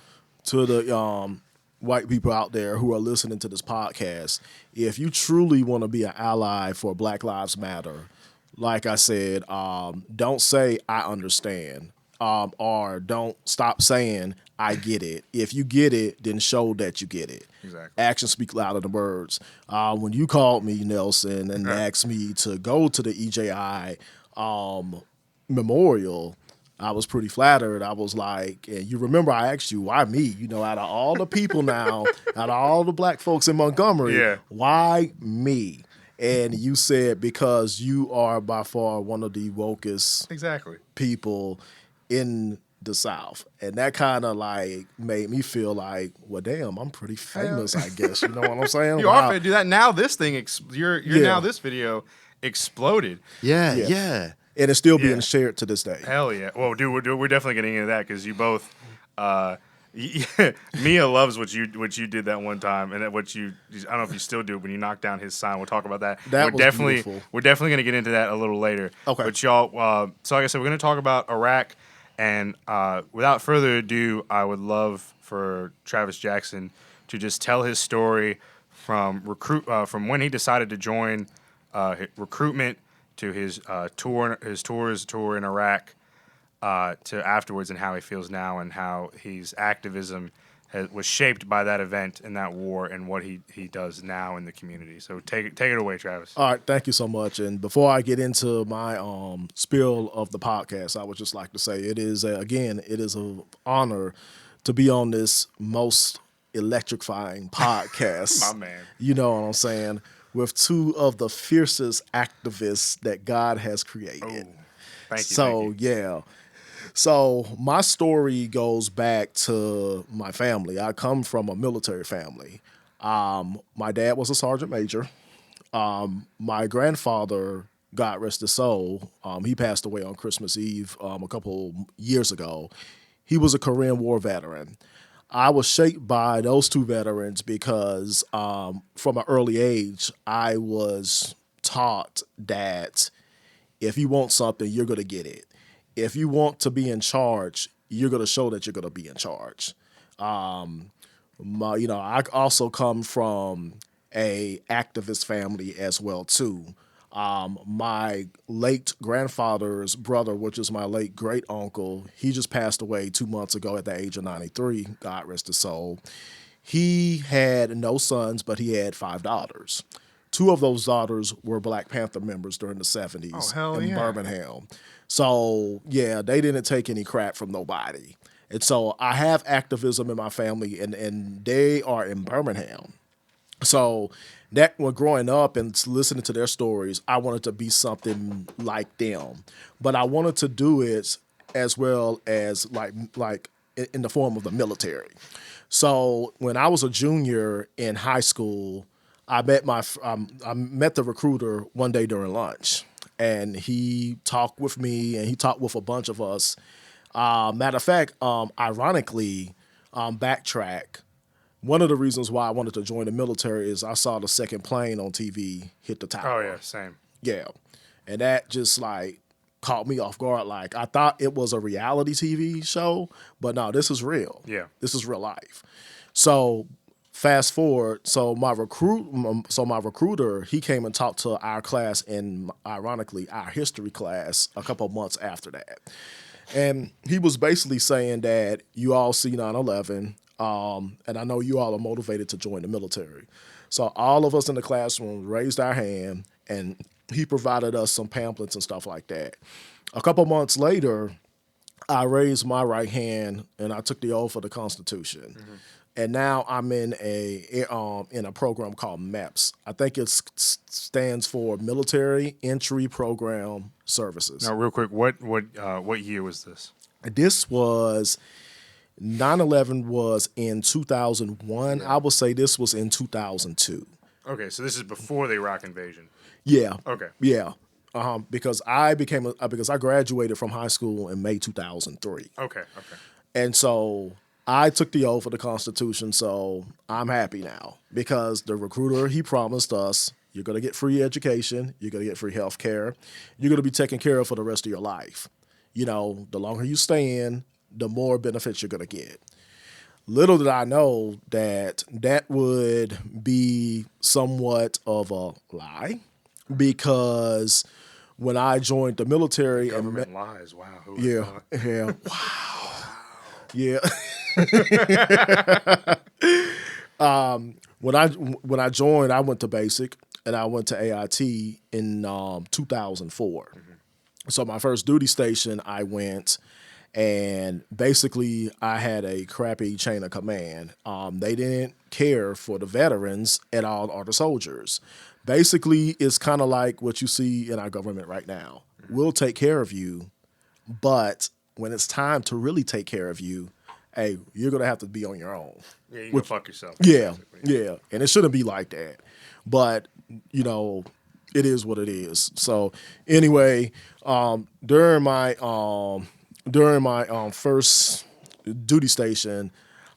the white people out there who are listening to this podcast, if you truly want to be an ally for Black Lives Matter, like I said, don't say I understand, or don't stop saying I get it. If you get it, then show that you get it. Exactly. Actions speak louder than words. When you called me, Nelson, and asked me to go to the EJI memorial, I was pretty flattered. I was like, and you remember I asked you, why me? Out of all the people now, out of all the black folks in Montgomery, Yeah. why me? And you said, because you are by far one of the wokest Exactly. people in the South. And that kind of like made me feel like, well, damn, I'm pretty famous, I guess. You know what I'm saying? You are fit to do that. Now this thing, you're Yeah. now this video exploded. Yeah. And it's still Yeah. being shared to this day. Hell yeah. Well, dude, we're definitely getting into that, because you both, Mia loves what you did that one time, and what I don't know if you still do when you knocked down his sign. We'll talk about that. That was beautiful. We're definitely going to get into that a little later. Okay. But y'all, so like I said, we're going to talk about Iraq, and without further ado, I would love for Travis Jackson to just tell his story from when he decided to join recruitment to his tour in Iraq, to afterwards and how he feels now and how his activism was shaped by that event and that war and what he does now in the community. So take it away, Travis. All right, thank you so much. And before I get into my spiel of the podcast, I would just like to say it is an honor to be on this most electrifying podcast. My man. You know what I'm saying? With two of the fiercest activists that God has created. Oh, thank you. So, thank you. yeah. So my story goes back to my family. I come from a military family. My dad was a sergeant major. My grandfather, God rest his soul, he passed away on Christmas Eve a couple years ago. He was a Korean War veteran. I was shaped by those two veterans because from an early age, I was taught that if you want something, you're going to get it. If you want to be in charge, you're going to show that you're going to be in charge. I also come from a activist family as well too. My late grandfather's brother, which is my late great uncle, he just passed away 2 months ago at the age of 93. God rest his soul. He had no sons, but he had 5 daughters. 2 of those daughters were Black Panther members during the 70s Oh, hell in yeah. Birmingham. So, yeah, they didn't take any crap from nobody. And so I have activism in my family, and they are in Birmingham. So that when growing up and listening to their stories, I wanted to be something like them. But I wanted to do it as well as like in the form of the military. So when I was a junior in high school, I met the recruiter one day during lunch, and he talked with me and he talked with a bunch of us. Matter of fact, ironically, backtrack. One of the reasons why I wanted to join the military is I saw the second plane on TV hit the tower. Oh yeah, same. Yeah. And that just like caught me off guard. Like I thought it was a reality TV show, but no, this is real. Yeah. This is real life. So fast forward, so my recruiter, he came and talked to our class in, ironically, our history class a couple of months after that. And he was basically saying that you all see 9/11, and I know you all are motivated to join the military. So all of us in the classroom raised our hand, and he provided us some pamphlets and stuff like that. A couple months later, I raised my right hand and I took the oath of the Constitution. Mm-hmm. And now I'm in a program called MEPS. I think it stands for Military Entry Program Services. Now, real quick, what year was this? This was 9/11 was in 2001. I would say this was in 2002. Okay, so this is before the Iraq invasion. Yeah. Okay. Yeah. Because I graduated from high school in May 2003. Okay. And so I took the oath of the Constitution, so I'm happy now because the recruiter, he promised us, you're going to get free education, you're going to get free health care, you're going to be taken care of for the rest of your life. You know, the longer you stay in, the more benefits you're going to get. Little did I know that would be somewhat of a lie because when I joined the military... Government lies, wow. Yeah, wow. Yeah. When I joined, I went to basic and I went to AIT in 2004. Mm-hmm. So my first duty station, I went, and basically I had a crappy chain of command. They didn't care for the veterans at all or the soldiers. Basically, it's kind of like what you see in our government right now. Mm-hmm. We'll take care of you, but when it's time to really take care of you, hey, you're going to have to be on your own. Yeah, you go fuck yourself. Yeah, yeah. And it shouldn't be like that. But, you know, it is what it is. So anyway, during my first duty station,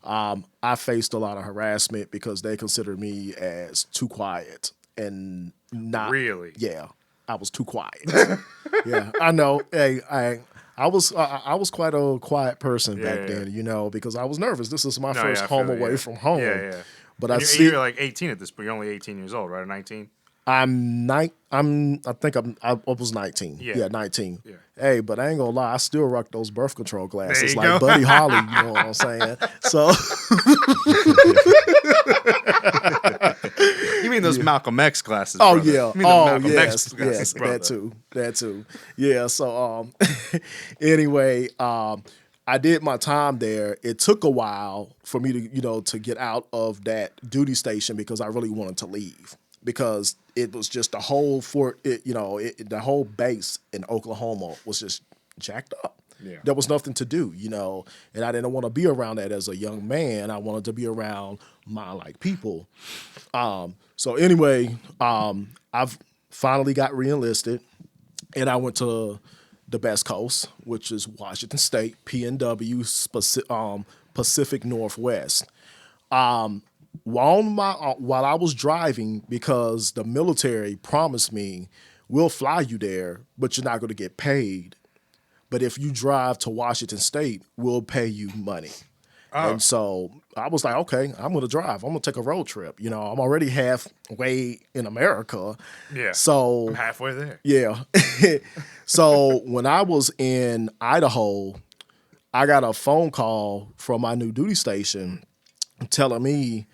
I faced a lot of harassment because they considered me as too quiet and not... Really? Yeah, I was too quiet. Yeah, I know. Hey, I was quite a quiet person back then, you know, because I was nervous. This is my first home away from home. Yeah. But you're like 18 at this point. You're only 18 years old, right? Or 19? I was 19. Yeah. Yeah, 19. Yeah. Hey, but I ain't gonna lie, I still rock those birth control glasses you like go. Buddy Holly, you know what I'm saying? So You mean those Malcolm X glasses? oh brother. yeah. You mean the Oh Malcolm yes. X glasses, Yes, brother. that too. Yeah, so anyway, I did my time there. It took a while for me to get out of that duty station because I really wanted to leave because it was just the whole the whole base in Oklahoma was just jacked up. Yeah. There was nothing to do, and I didn't want to be around that as a young man. I wanted to be around my like people. So anyway, I've finally got reenlisted, and I went to the Best Coast, which is Washington State, PNW, Pacific Northwest. While I was driving, because the military promised me, we'll fly you there, but you're not going to get paid. But if you drive to Washington State, we'll pay you money. And so I was like, okay, I'm going to drive. I'm going to take a road trip. I'm already halfway in America. Yeah. So I'm halfway there. yeah. So when I was in Idaho, I got a phone call from my new duty station telling me,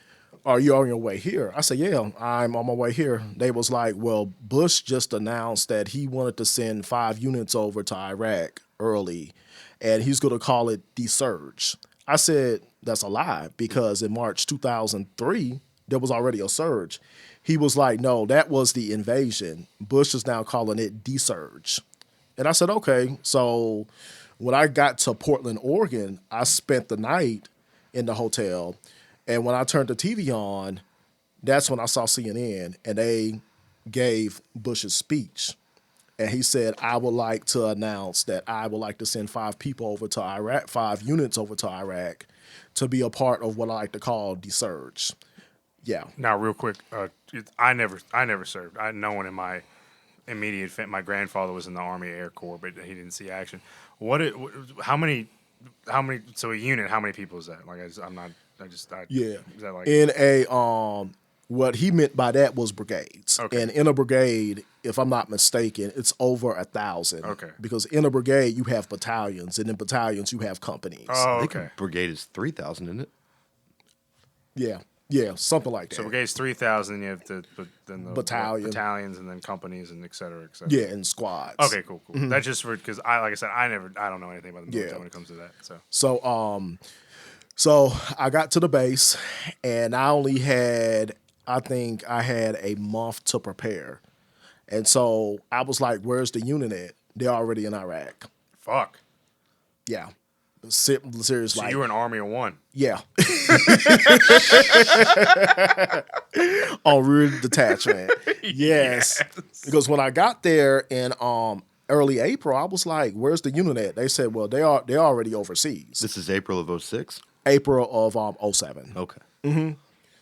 are you on your way here? I said, yeah, I'm on my way here. They was like, well, Bush just announced that he wanted to send 5 units over to Iraq early, and he's going to call it the surge. I said, that's a lie, because in March 2003, there was already a surge. He was like, no, that was the invasion. Bush is now calling it the surge. And I said, okay. So when I got to Portland, Oregon, I spent the night in the hotel. And when I turned the TV on, that's when I saw CNN, and they gave Bush's speech. And he said, I would like to announce that I would like to send 5 people over to Iraq, 5 units over to Iraq to be a part of what I like to call the surge. Yeah. Now, real quick, I never served. No one in my immediate my grandfather was in the Army Air Corps, but he didn't see action. How many? So a unit? How many people is that? Like, Yeah. Is that like In a what he meant by that was brigades. Okay. And in a brigade, if I'm not mistaken, it's over 1,000. Okay. Because in a brigade you have battalions, and in battalions you have companies. Oh, I think okay. a brigade is 3,000, isn't it? Yeah. Yeah, something like that. So brigade's 3,000. You have the battalions, and then companies, and et cetera, et cetera. Yeah, and squads. Okay, cool. That's just because like I said, I don't know anything about the military Yeah. when it comes to that. So So I got to the base, and I think I had a month to prepare. And so I was like, where's the unit at? They're already in Iraq. fuck. Yeah. Serious, So like, you were an army of one. yeah. On rear detachment. Yes. Because when I got there in early April, I was like, where's the unit at? They said, well, they're already overseas. This is April of 06? April of 07. Okay.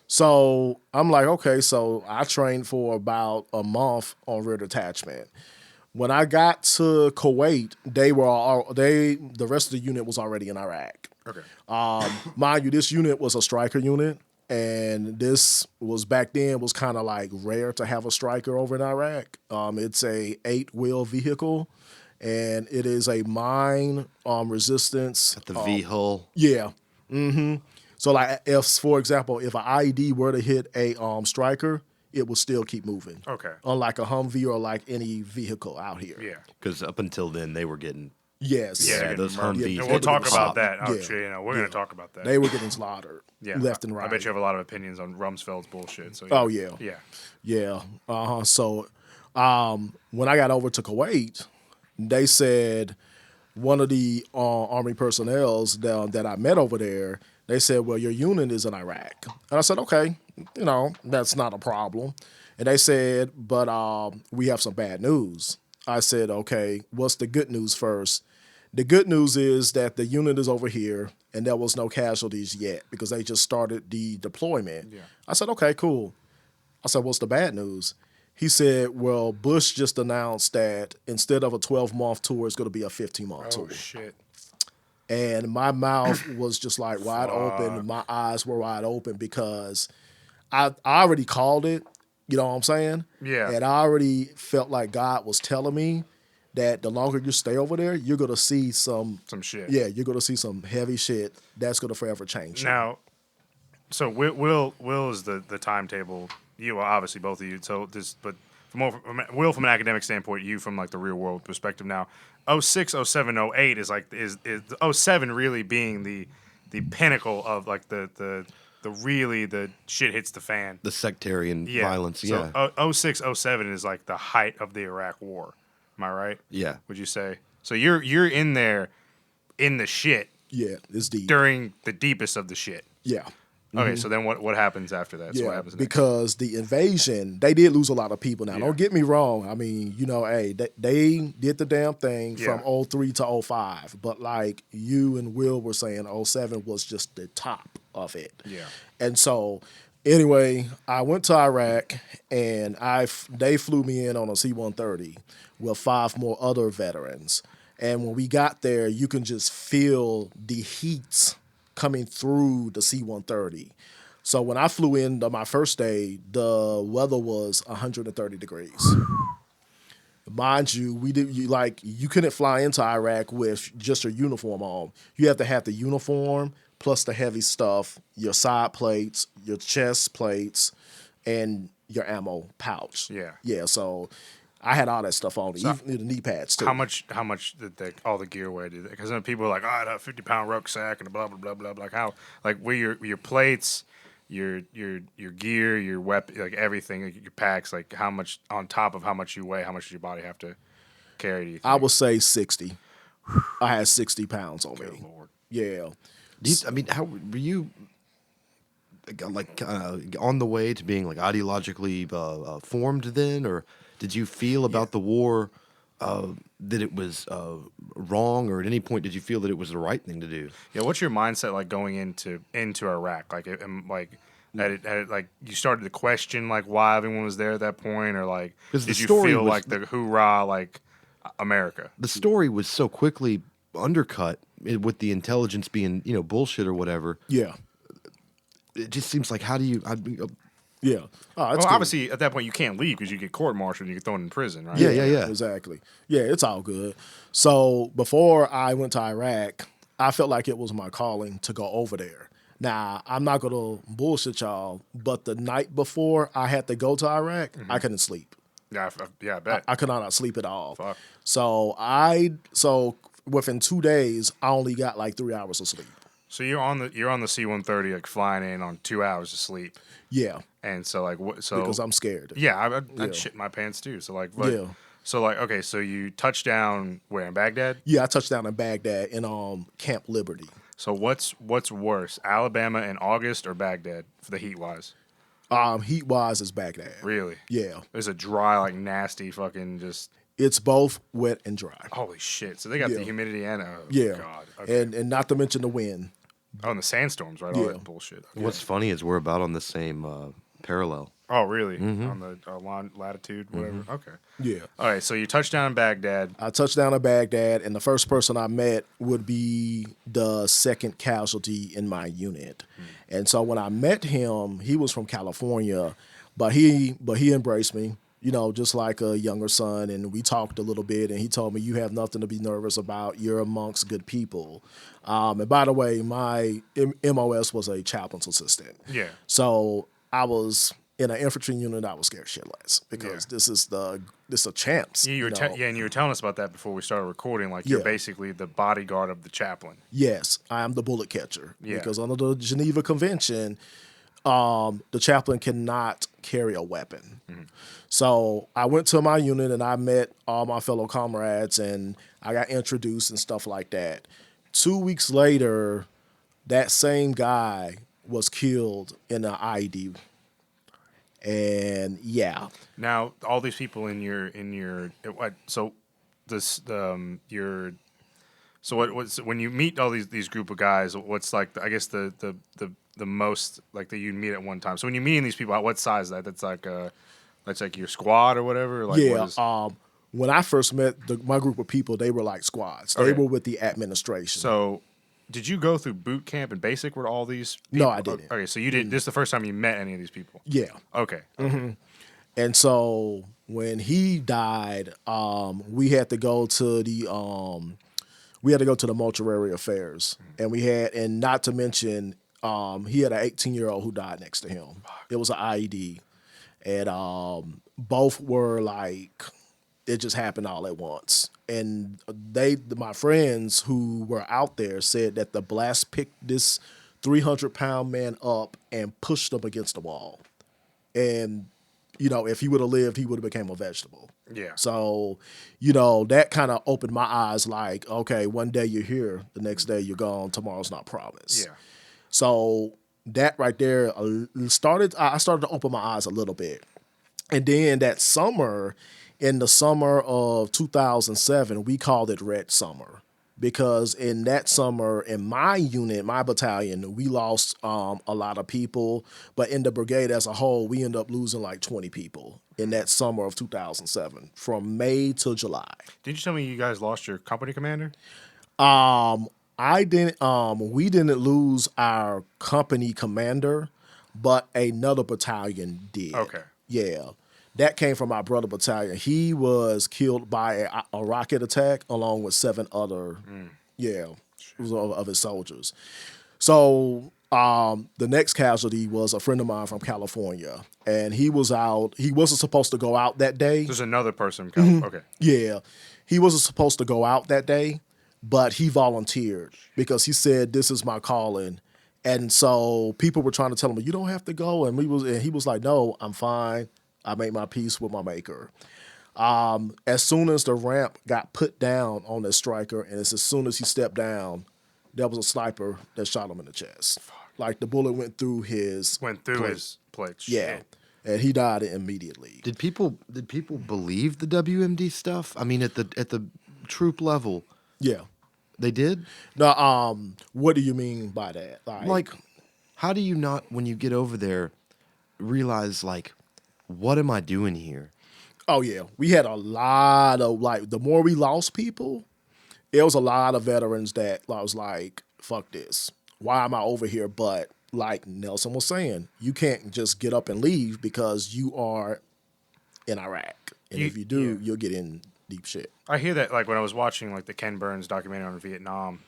So I'm like, okay, so I trained for about a month on rear detachment. When I got to Kuwait, the rest of the unit was already in Iraq. Okay. Mind you, this unit was a striker unit, and this was back then was kind of like rare to have a striker over in Iraq. It's a 8-wheel vehicle, and it is a mine resistance. The V hull. Yeah. So like, if for example, if an IED were to hit a striker, it will still keep moving. Okay. Unlike a Humvee or like any vehicle out here. Yeah. Because up until then, they were getting. Yes. Yeah, Yeah, those murdered. Humvees. And we'll talk about Pop. that. Oh Yeah. shit, we're gonna talk about that. They were getting slaughtered. Yeah. Left and right. I bet you have a lot of opinions on Rumsfeld's bullshit. So Oh, yeah. Yeah. Yeah. So when I got over to Kuwait, they said one of the Army personnels that I met over there, they said, well, your unit is in Iraq. And I said, okay, that's not a problem. And they said, but we have some bad news. I said, okay, what's the good news first? The good news is that the unit is over here, and there was no casualties yet because they just started the deployment. Yeah. I said, okay, cool. I said, what's the bad news? He said, well, Bush just announced that instead of a 12-month tour, it's going to be a 15-month Oh tour. shit. And my mouth was just like wide open. My eyes were wide open because I already called it. You know what I'm saying? Yeah. And I already felt like God was telling me that the longer you stay over there, you're gonna see some shit. Yeah, you're gonna see some heavy shit that's gonna forever change you. Now, so Will is the timetable. You obviously both of you. So this, but from Will from an academic standpoint, you from like the real world perspective. Now, 06, 07, 08 is like is 07 really being the pinnacle of like the really the shit hits the fan. The sectarian violence. So Yeah. 06, 07 is like the height of the Iraq War. Am I right? Yeah. Would you say? So you're in there in the shit Yeah, it's deep. during the deepest of the shit. Yeah. Okay, so then what happens after that? So what Yeah, happens next? because the invasion, they did lose a lot of people. Now, Yeah. don't get me wrong. I mean, you know, hey, they did the damn thing from Yeah. 03 to 05. But like you and Will were saying, 07 was just the top of it. Yeah. And so, anyway, I went to Iraq, and they flew me in on a C-130 with 5 more other veterans. And when we got there, you can just feel the heat coming through the C-130. So when I flew in on my first day, the weather was 130 degrees. Mind you, you couldn't fly into Iraq with just your uniform on. You have to have the uniform plus the heavy stuff, your side plates, your chest plates, and your ammo pouch. Yeah. Yeah, so I had all that stuff on, So even the knee pads too. How much did all the gear weigh? Because then people are like, oh, I had a 50-pound rucksack and blah blah blah blah blah. Like how were your plates, your gear, your weapon, like everything, like your packs, like how much on top of how much you weigh, how much does your body have to carry? Do you think? I would say 60. I had 60 pounds on me. Good Lord. Yeah. I mean, how were you like on the way to being like ideologically formed then, or did you feel about the war that it was wrong, or at any point did you feel that it was the right thing to do? Yeah, what's your mindset like going into Iraq? Like, like you started to question like why everyone was there at that point, or like 'Cause the did you story feel was- like the hoorah like America? The story was so quickly undercut with the intelligence being bullshit or whatever. Yeah. It just seems like how do you? Yeah. Oh, that's Well, cool. obviously at that point you can't leave because you get court-martialed and you get thrown in prison, right? Yeah. Exactly. Yeah, it's all good. So before I went to Iraq, I felt like it was my calling to go over there. Now, I'm not going to bullshit y'all, but the night before I had to go to Iraq, I couldn't sleep. Yeah, I bet. I could not sleep at all. Fuck. So within 2 days, I only got like 3 hours of sleep. So you're on the C-130 like flying in on 2 hours of sleep, Yeah, and so like what? So because I'm scared. yeah, I'd shit my pants too. So like, Yeah. So like, okay, so you touch down where in Baghdad? Yeah, I touched down in Baghdad in Camp Liberty. So what's worse, Alabama in August or Baghdad for the heat wise? Heat wise is Baghdad. Really? Yeah, There's a dry, like nasty, fucking just it's both wet and dry. holy shit. So they got the Yeah. humidity and Yeah, God. Okay. and not to mention the wind. And the sandstorms, right? All Yeah. that bullshit. Okay. What's funny is we're about on the same parallel. Oh, really? On the latitude, whatever. Okay. Yeah. All right. So you touch down in Baghdad. I touched down in Baghdad, and the first person I met would be the second casualty in my unit. And so when I met him, he was from California, but he embraced me, just like a younger son. And we talked a little bit, and he told me, "You have nothing to be nervous about. You're amongst good people." And by the way, my MOS was a chaplain's assistant. Yeah. So I was in an infantry unit. I was scared shitless because Yeah. this is a champs. Yeah, you were and you were telling us about that before we started recording. Like you're Yeah. basically the bodyguard of the chaplain. Yes, I am the bullet catcher. Yeah. Because under the Geneva Convention, the chaplain cannot carry a weapon. So I went to my unit and I met all my fellow comrades and I got introduced and stuff like that. 2 weeks later, that same guy was killed in an IED. And yeah, Now, all these people in your what? So this your so what's when you meet all these group of guys? What's like I guess the most like that you meet at one time. So when you meet these people, what size is that? That's like your squad or whatever. Like yeah. What is, When I first met my group of people, they were like squads. They Okay. were with the administration. so did you go through boot camp and basic with all these people? No, I didn't. Okay, so you did. This is the first time you met any of these people. Yeah. Okay. And so when he died, we had to go to the mortuary affairs, and and not to mention, he had an 18-year-old who died next to him. It was an IED, and both were like, it just happened all at once. And my friends who were out there said that the blast picked this 300-pound man up and pushed him against the wall. And, if he would have lived, he would have became a vegetable. Yeah. So, that kind of opened my eyes like, okay, one day you're here, the next day you're gone, tomorrow's not promised. Yeah. So that right there I started to open my eyes a little bit. And then that summer, in the summer of 2007, we called it Red Summer, because in that summer, in my unit, my battalion, we lost a lot of people. But in the brigade as a whole, we ended up losing like 20 people in that summer of 2007, from May to July. Did you tell me you guys lost your company commander? I didn't. We didn't lose our company commander, but another battalion did. Okay. Yeah, that came from our brother battalion. He was killed by a rocket attack along with 7 other, of his soldiers. So the next casualty was a friend of mine from California, and he was out. He wasn't supposed to go out that day. There's another person. Okay. Yeah, he wasn't supposed to go out that day, but he volunteered because he said, "This is my calling." And so people were trying to tell him, "You don't have to go," and he was like, "No, I'm fine. I made my peace with my maker." As soon as the ramp got put down on that striker, and as soon as he stepped down, there was a sniper that shot him in the chest. Like the bullet went through his his plate. Yeah, and he died immediately. Did people believe the WMD stuff? I mean, at the troop level, Yeah. they did. Now, what do you mean by that? Like, how do you not, when you get over there, realize like, what am I doing here? oh yeah, we had a lot of the more we lost people, it was a lot of veterans that I was like, fuck this. Why am I over here? But like Nelson was saying, you can't just get up and leave because you are in Iraq. And if you do, you'll get in deep shit. I hear that, like, when I was watching, like, the Ken Burns documentary on Vietnam,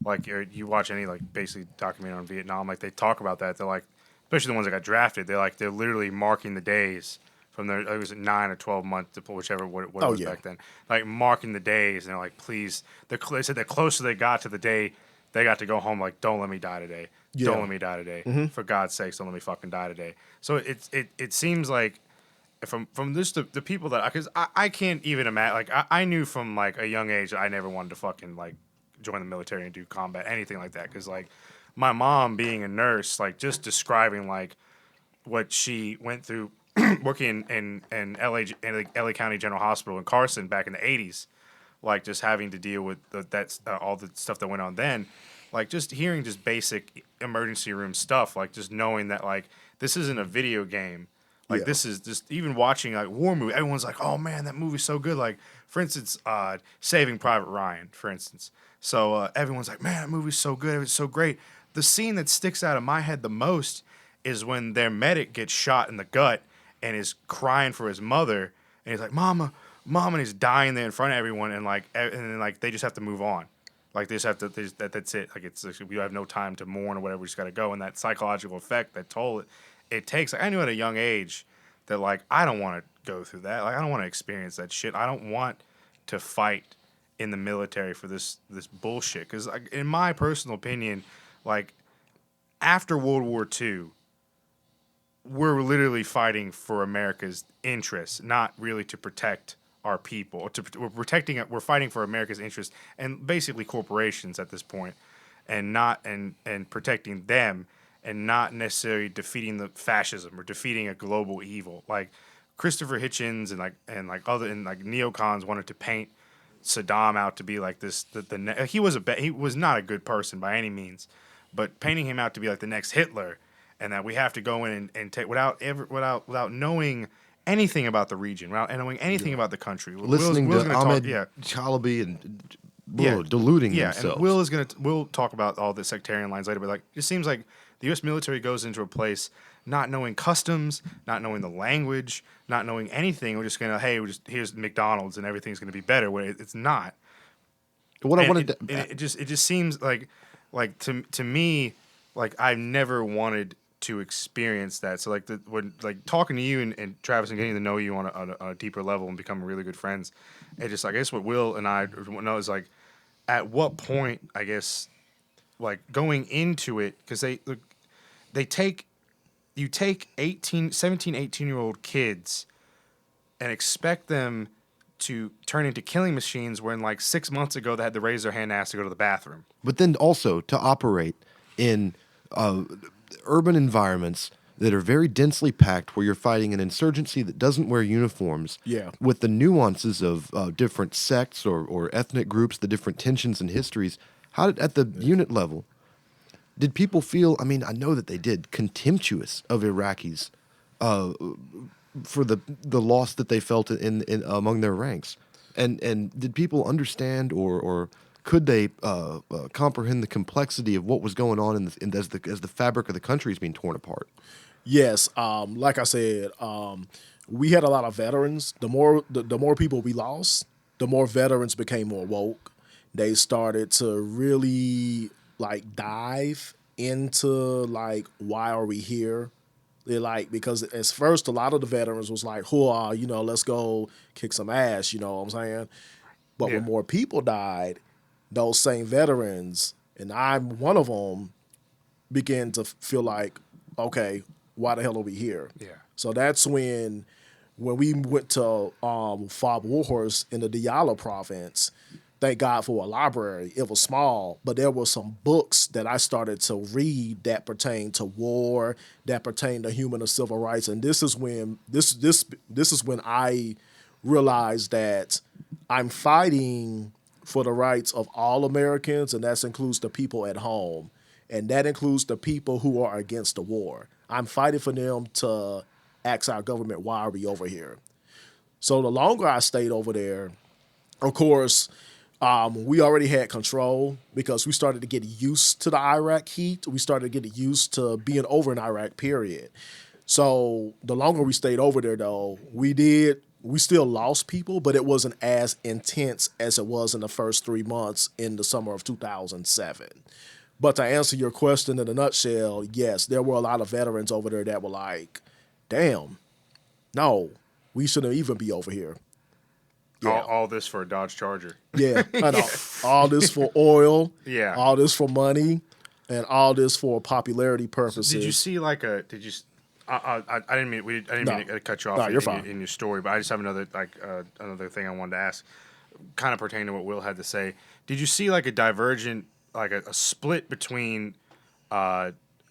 like, or you watch any, like, basically documentary on Vietnam, like, they talk about that. They're like, especially the ones that got drafted, they're literally marking the days from their, it was 9 or 12 months, whichever what it was back then. Like, marking the days, and they're like, please, they said the closer they got to the day they got to go home, like, don't let me die today. Yeah. Don't let me die today. For God's sakes, don't let me fucking die today. So it seems like, from this the people that, because I can't even imagine, like, I knew from like a young age that I never wanted to fucking like join the military and do combat, anything like that, because like my mom being a nurse, like just describing like what she went through working in LA County General Hospital in Carson back in the 80s, like just having to deal with all the stuff that went on then, like just hearing just basic emergency room stuff, like just knowing that like this isn't a video game. Like, this is just, even watching, like, war movie, everyone's like, oh, man, that movie's so good. Like, for instance, Saving Private Ryan, for instance. So everyone's like, man, that movie's so good. It's so great. The scene that sticks out of my head the most is when their medic gets shot in the gut and is crying for his mother. And he's like, Mama, and he's dying there in front of everyone. And, then they just have to move on. Like, they just have to, that's it. Like, it's we have no time to mourn or whatever. We just got to go. And that psychological effect, that toll it takes. Like, I knew at a young age that, like, I don't want to go through that. Like, I don't want to experience that shit. I don't want to fight in the military for this bullshit. Because, like, in my personal opinion, like, after World War II, we're literally fighting for America's interests, not really to protect our people. We're fighting for America's interests and basically corporations at this point, and protecting them, and not necessarily defeating the fascism or defeating a global evil. Like Christopher Hitchens and neocons wanted to paint Saddam out to be like this. He was not a good person by any means, but painting him out to be like the next Hitler, and that we have to go in and take without knowing anything about the region, without knowing anything about the country. Listening to Ahmed Chalabi and diluting himself. And Will talk about all the sectarian lines later, but like it seems like the U.S. military goes into a place not knowing customs, not knowing the language, not knowing anything. We're just gonna, hey, here's McDonald's and everything's gonna be better. Where it's not. What I And wanted it just seems like to me, like I never wanted to experience that. So like when like talking to you and Travis and getting to know you on a deeper level and becoming really good friends, it just, I guess what Will and I know is like, at what point, I guess, like going into it, because they take 17, 18-year-old kids and expect them to turn into killing machines when like 6 months ago they had to raise their hand and ask to go to the bathroom. But then also to operate in urban environments that are very densely packed, where you're fighting an insurgency that doesn't wear uniforms, Yeah. with the nuances of different sects or ethnic groups, the different tensions and histories. How did, at the unit level, did people feel, I mean, I know that they did, contemptuous of Iraqis for the loss that they felt in among their ranks? And did people understand or could they comprehend the complexity of what was going on as the fabric of the country is being torn apart? Yes, like I said, we had a lot of veterans. The more people we lost, the more veterans became more woke. They started to really like dive into like, why are we here? They're like, because at first a lot of the veterans was like, "Hooah, let's go kick some ass," you know what I'm saying? But Yeah. when more people died, those same veterans, and I'm one of them, began to feel like, okay, why the hell are we here? Yeah. So that's when we went to Fob Warhorse in the Diyala province. Thank God for a library. It was small, but there were some books that I started to read that pertain to war, that pertain to human and civil rights. And this is when this is when I realized that I'm fighting for the rights of all Americans, and that includes the people at home. And that includes the people who are against the war. I'm fighting for them to ask our government, why are we over here? So the longer I stayed over there, of course, we already had control because we started to get used to the Iraq heat. We started to get used to being over in Iraq, period. So the longer we stayed over there, though, we still lost people, but it wasn't as intense as it was in the first 3 months in the summer of 2007. But to answer your question in a nutshell, yes, there were a lot of veterans over there that were like, damn, no, we shouldn't even be over here. Yeah. All this for a Dodge Charger. Yeah, I know. All this for oil, Yeah. all this for money, and all this for popularity purposes. Did you see like a? Did you? I didn't mean to cut you off No, you're fine. in your story, but I just have another another thing I wanted to ask, kind of pertaining to what Will had to say. Did you see like a divergent, like a split between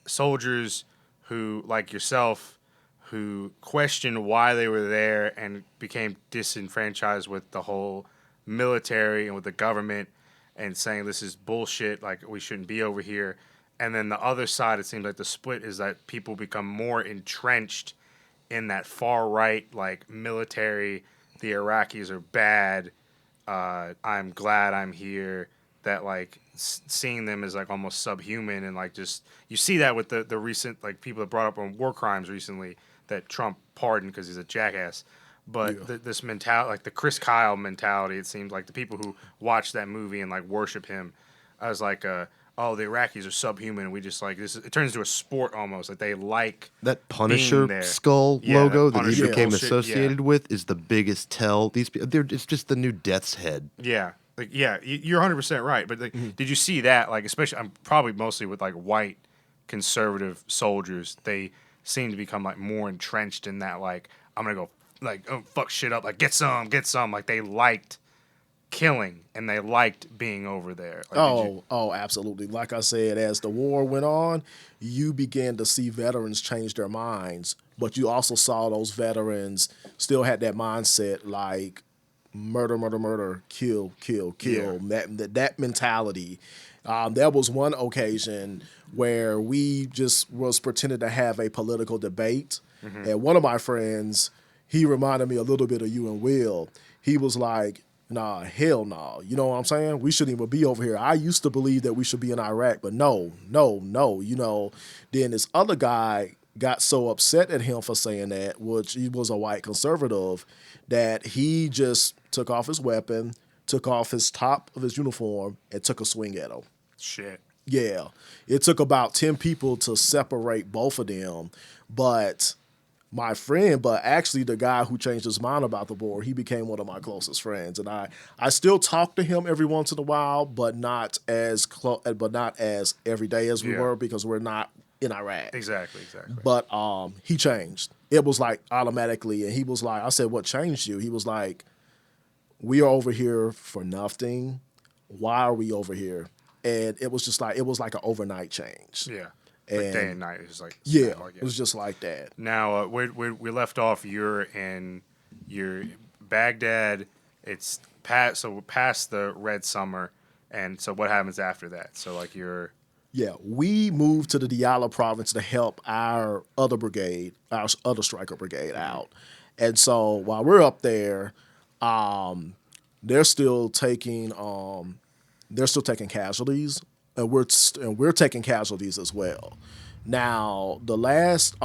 soldiers who, like yourself, who questioned why they were there and became disenfranchised with the whole military and with the government, and saying this is bullshit, like we shouldn't be over here. And then the other side, it seems like the split is that people become more entrenched in that far right, like military, the Iraqis are bad, I'm glad I'm here, that like seeing them as like almost subhuman, and like just, you see that with the recent like people that brought up on war crimes recently that Trump pardoned because he's a jackass. But this mentality, like the Chris Kyle mentality, it seems like the people who watch that movie and like worship him, I was like, oh, the Iraqis are subhuman. And we just like this. It turns into a sport almost. Like they like That being Punisher there. skull Yeah, logo that that he Punisher became bullshit, associated with is the biggest tell. These it's just the new Death's Head. Yeah, like yeah, you're 100% right. But like, did you see that? Like especially, I'm probably mostly with like white conservative soldiers. They seem to become like more entrenched in that. Like I'm gonna go like fuck shit up. Like get some. Like they liked killing and they liked being over there. Like, Oh, absolutely. Like I said, as the war went on, you began to see veterans change their minds, but you also saw those veterans still had that mindset like murder, murder, murder, kill, kill, kill. Yeah. That mentality. There was one occasion where we just was pretending to have a political debate, and one of my friends, he reminded me a little bit of you and Will. He was like, nah, hell no. You know what I'm saying? We shouldn't even be over here. I used to believe that we should be in Iraq, but no. You know, then this other guy got so upset at him for saying that, which he was a white conservative, that he just took off his weapon, took off his top of his uniform, and took a swing at him. Shit. Yeah. It took about 10 people to separate both of them, but actually the guy who changed his mind about the war, he became one of my closest friends, and I still talk to him every once in a while, but not as every day as we were, because we're not in Iraq. Exactly. But he changed. It was like automatically, and he was like, I said, "What changed you?" He was like, "We are over here for nothing. Why are we over here?" And it was like an overnight change. Yeah. And Like day and night. It was like yeah, like, it was just like that. Now we left off. You're in Baghdad. It's past the Red Summer, and so what happens after that? So like you're. Yeah, we moved to the Diyala province to help our other brigade, our other striker brigade out. And so while we're up there, they're still taking casualties, and we're taking casualties as well. Now, the last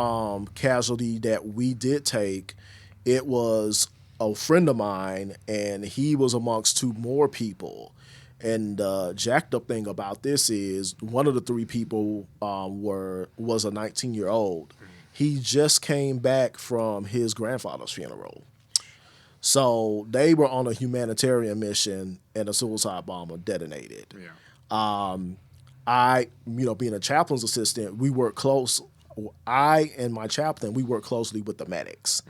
casualty that we did take, it was a friend of mine, and he was amongst two more people. And the jacked up thing about this is one of the three people was a 19-year-old. He just came back from his grandfather's funeral. So they were on a humanitarian mission, and a suicide bomber detonated. Yeah. Being a chaplain's assistant, we work close. I and my chaplain, we work closely with the medics.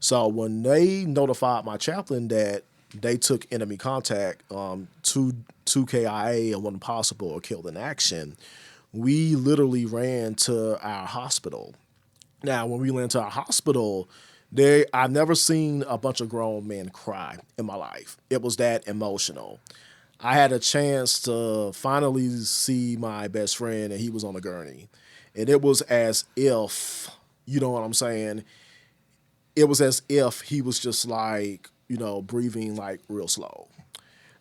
So when they notified my chaplain that they took enemy contact, two KIA and one possible or killed in action, we literally ran to our hospital. Now, when we went to our hospital, I've never seen a bunch of grown men cry in my life. It was that emotional. I had a chance to finally see my best friend, and he was on a gurney. And it was as if, you know what I'm saying? It was as if he was just like, breathing like real slow.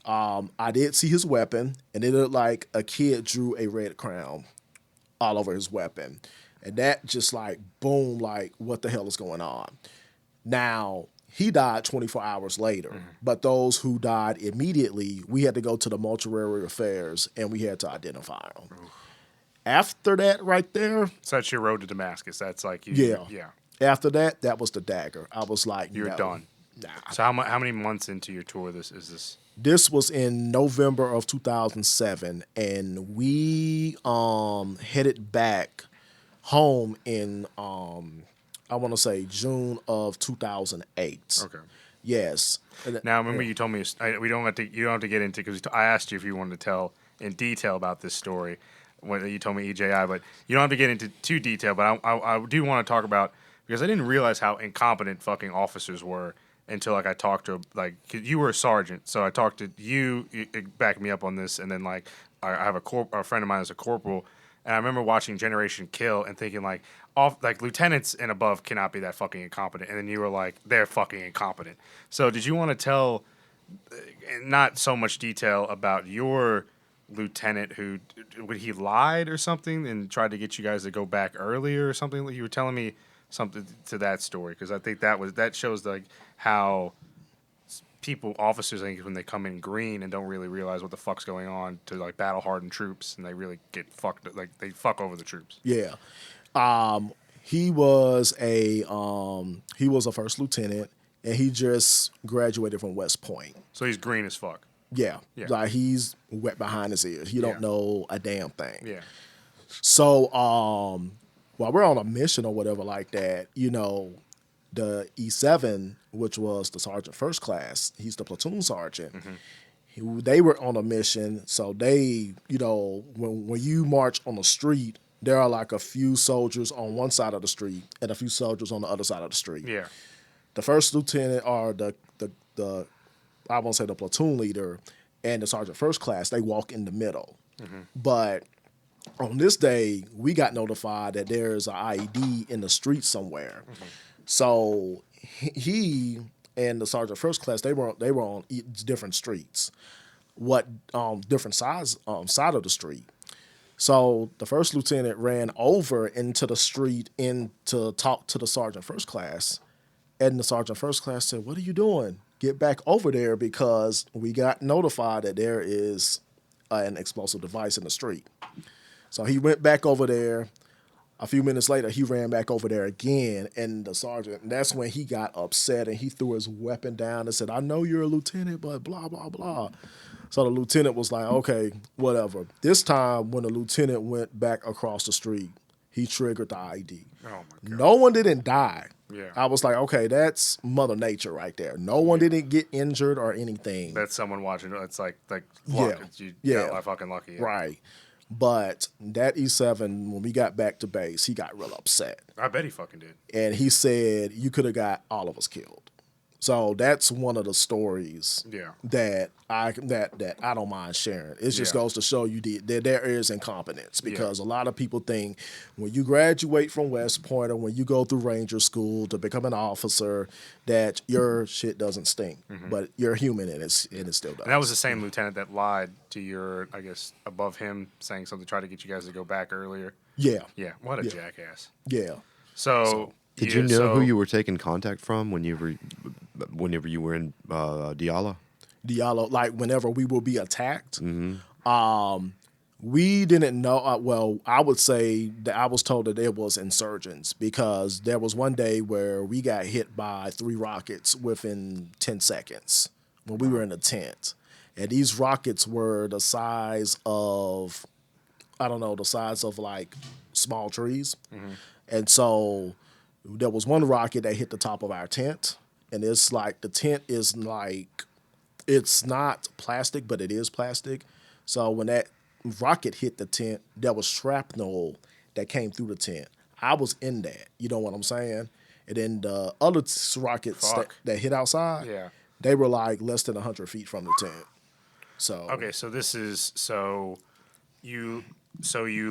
I did see his weapon, and it looked like a kid drew a red crown all over his weapon. And that just like, boom, like, what the hell is going on? Now, he died 24 hours later, but those who died immediately, we had to go to the mortuary affairs, and we had to identify them. After that right there. So that's your road to Damascus. That's like you. Yeah. After that, that was the dagger. I was like, You're no, done. Nah. So how many months into your tour is this? This was in November of 2007, and we headed back home in I want to say June of 2008. Okay. Yes. Now, remember you told me you don't have to get into, because I asked you if you wanted to tell in detail about this story when you told me EJI, but you don't have to get into too detail. But I do want to talk about, because I didn't realize how incompetent fucking officers were until like I talked to, like, 'cause you were a sergeant, so I talked to you backed me up on this, and then like I have a friend of mine is a corporal. And I remember watching Generation Kill and thinking like lieutenants and above cannot be that fucking incompetent. And then you were like, they're fucking incompetent. So did you want to tell, not so much detail about your lieutenant who, would he lied or something and tried to get you guys to go back earlier or something? You were telling me something to that story, because I think that shows like how officers, I think, when they come in green and don't really realize what the fuck's going on to like battle hardened troops, and they really get fucked, like they fuck over the troops. Yeah. He was a first lieutenant, and he just graduated from West Point. So he's green as fuck. Yeah. Yeah. Like he's wet behind his ears. He don't know a damn thing. Yeah. So while we're on a mission or whatever like that, the E7, which was the sergeant first class, he's the platoon sergeant. They were on a mission, so they, when you march on the street, there are like a few soldiers on one side of the street and a few soldiers on the other side of the street. Yeah. The first lieutenant, or the I won't say the platoon leader, and the sergeant first class, they walk in the middle. But on this day, we got notified that there's an IED in the street somewhere. So he and the sergeant first class, they were on different streets, different side of the street. So the first lieutenant ran over into the street to talk to the sergeant first class, and the sergeant first class said, "What are you doing? Get back over there because we got notified that there is an explosive device in the street." So he went back over there. A few minutes later, he ran back over there again, and the sergeant, and that's when he got upset and he threw his weapon down and said, "I know you're a lieutenant, but blah, blah, blah." So the lieutenant was like, "Okay, whatever." This time, when the lieutenant went back across the street, he triggered the ID. Oh, my God. No one didn't die. Yeah. I was like, okay, that's Mother Nature right there. No one didn't get injured or anything. That's someone watching. It's like luck. Yeah. You Yeah. got fucking lucky. Yeah. Right. But that E7, when we got back to base, he got real upset. I bet he fucking did. And he said, "You could have got all of us killed." So that's one of the stories Yeah. that I don't mind sharing. It just Yeah. goes to show you that there is incompetence, because a lot of people think when you graduate from West Point or when you go through Ranger School to become an officer that your shit doesn't stink, but you're human and it still does. And that was the same lieutenant that lied to your, I guess, above him, saying something to try to get you guys to go back earlier. Yeah, Yeah. What a jackass. yeah. So Did you know who you were taking contact from whenever you were in Diyala? Diallo, like whenever we will be attacked, we didn't know. Well, I would say that I was told that it was insurgents, because there was one day where we got hit by 3 rockets within 10 seconds when we were in a tent. And these rockets were the size of, I don't know, the size of like small trees. And so there was one rocket that hit the top of our tent. And it's like, the tent is like, it's not plastic, but it is plastic. So when that rocket hit the tent, there was shrapnel that came through the tent. I was in that, you know what I'm saying? And then the other rockets that hit outside, Yeah. they were like less than 100 feet from the tent. So Okay, so this is you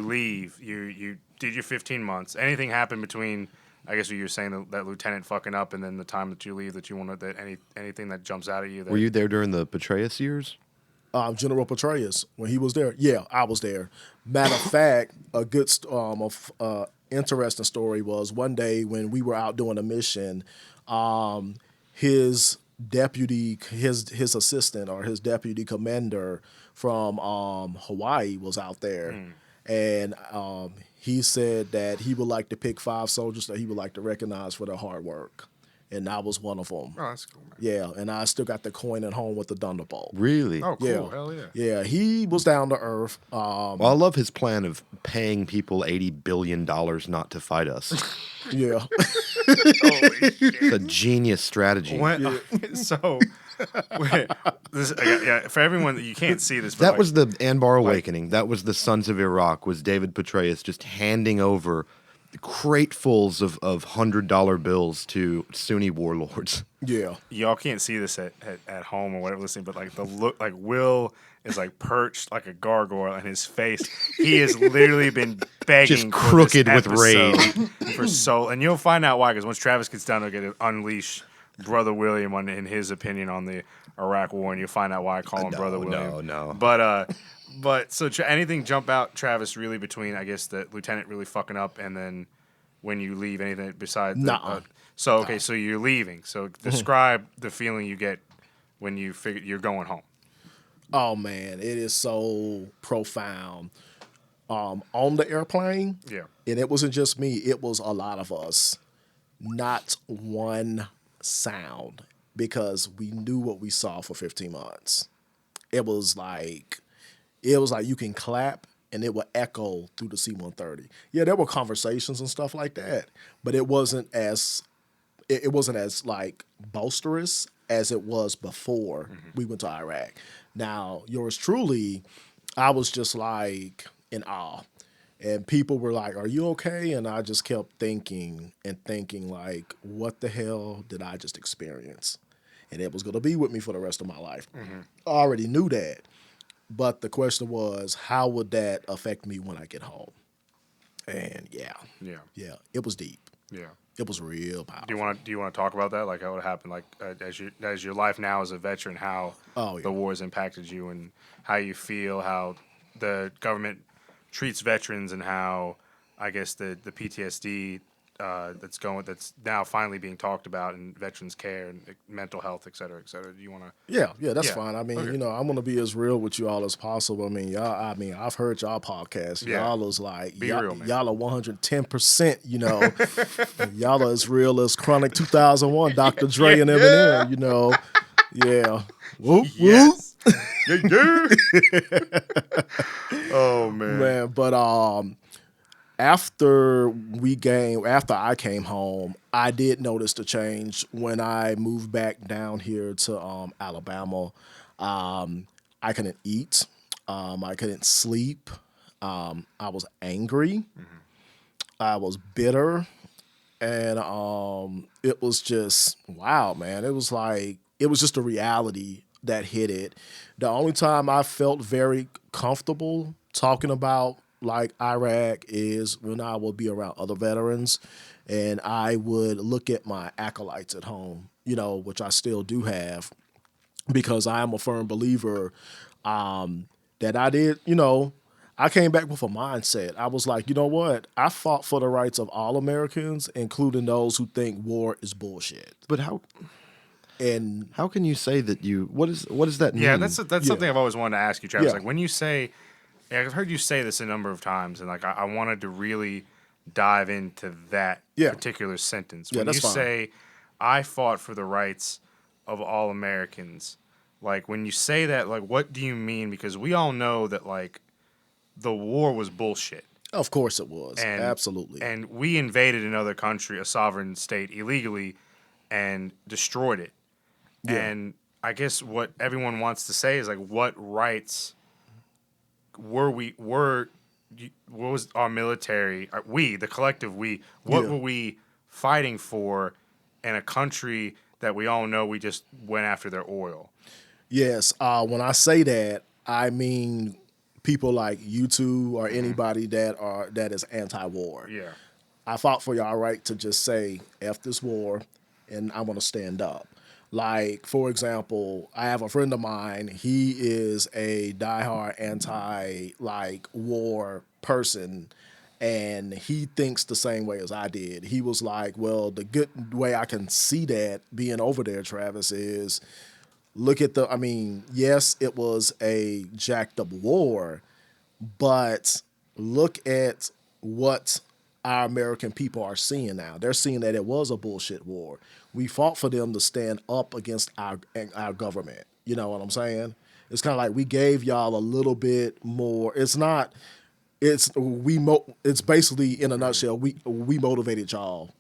leave. You did your 15 months. Anything happened between? I guess you were saying that lieutenant fucking up, and then the time that you leave, that you wanted that anything that jumps out at you. That, Were you there during the Petraeus years? General Petraeus, when he was there, yeah, I was there. Matter of fact, a good interesting story was one day when we were out doing a mission, his deputy, his assistant or his deputy commander from Hawaii was out there, and he said that he would like to pick 5 soldiers that he would like to recognize for their hard work, and I was one of them. Oh, that's cool, man. Yeah, and I still got the coin at home with the Thunderbolt. Really? Oh, cool. Yeah. Hell yeah. Yeah, he was down to earth. Well, I love his plan of paying people $80 billion not to fight us. Yeah. Holy shit. It's a genius strategy. For everyone that you can't see this, but That like, was the Anbar Awakening. That was the Sons of Iraq, was David Petraeus just handing over cratefuls of $100 bills to Sunni warlords. Yeah. y'all can't see this at home or whatever listening, but like the look, like Will is like perched like a gargoyle, and his face, he has literally been begging Just crooked for this with rage. episode for so, and you'll find out why, because once Travis gets down, he'll get to unleash Brother William in his opinion on the Iraq War, and you'll find out why I call him Brother William. No. But so anything jump out, Travis, really between, I guess, the lieutenant really fucking up, and then when you leave, anything besides? Nuh-uh. So you're leaving. So describe the feeling you get when you figure you're going home. Oh man, it is so profound. On the airplane, Yeah. and it wasn't just me, it was a lot of us. Not one sound, because we knew what we saw for 15 months. It was like you can clap and it would echo through the C-130. Yeah, there were conversations and stuff like that, but it wasn't as like boisterous as it was before we went to Iraq. Now, yours truly, I was just like in awe. And people were like, "Are you okay?" And I just kept thinking like, what the hell did I just experience? And it was going to be with me for the rest of my life. I already knew that. But the question was, how would that affect me when I get home? And yeah, it was deep. Yeah. It was real powerful. Do you want to talk about that? Like how it happened? Like as your life now as a veteran, how Oh, yeah. the war has impacted you and how you feel, how the government treats veterans, and how I guess the PTSD that's now finally being talked about in veterans care and mental health, et cetera, et cetera. Do you want to? Yeah, that's Yeah. fine. I mean, Okay. I'm gonna be as real with you all as possible. I mean, I've heard y'all podcast. Yeah. Y'all is like, Be real, man. y'all are 110%. Y'all are as real as Chronic 2001, Dr. Dre and Eminem. Yeah. Whoop, whoop. Yes. Yeah. Oh man. Man, but after I came home, I did notice the change when I moved back down here to Alabama. I couldn't eat. I couldn't sleep. I was angry. I was bitter, and it was just wow, man. It was just a reality that hit it. The only time I felt very comfortable talking about like Iraq is when I would be around other veterans, and I would look at my acolytes at home, which I still do have, because I am a firm believer that I did, I came back with a mindset. I was like, you know what? I fought for the rights of all Americans, including those who think war is bullshit. But how And can you say that you? What does that mean? Yeah, that's something I've always wanted to ask you, Travis. Yeah. Like when you say, I've heard you say this a number of times, and like I wanted to really dive into that Yeah. particular sentence. Yeah, When that's you fine. say, "I fought for the rights of all Americans," like when you say that, like what do you mean? Because we all know that like the war was bullshit. of course it was. And, Absolutely. And we invaded another country, a sovereign state, illegally, and destroyed it. Yeah. And I guess what everyone wants to say is like, what rights what was our military? The collective we. What Yeah. were we fighting for in a country that we all know we just went after their oil? Yes. When I say that, I mean people like you two or anybody that is anti-war. Yeah. I fought for y'all right to just say F this war, and I want to stand up. Like, for example, I have a friend of mine. He is a diehard war person, and he thinks the same way as I did. He was like, well, the good way I can see that being over there, Travis, is look at yes, it was a jacked up war, but look at what our American people are seeing now. They're seeing that it was a bullshit war. We fought for them to stand up against our government. You know what I'm saying? It's kind of like we gave y'all a little bit more. It's not. It's basically in a nutshell. We motivated y'all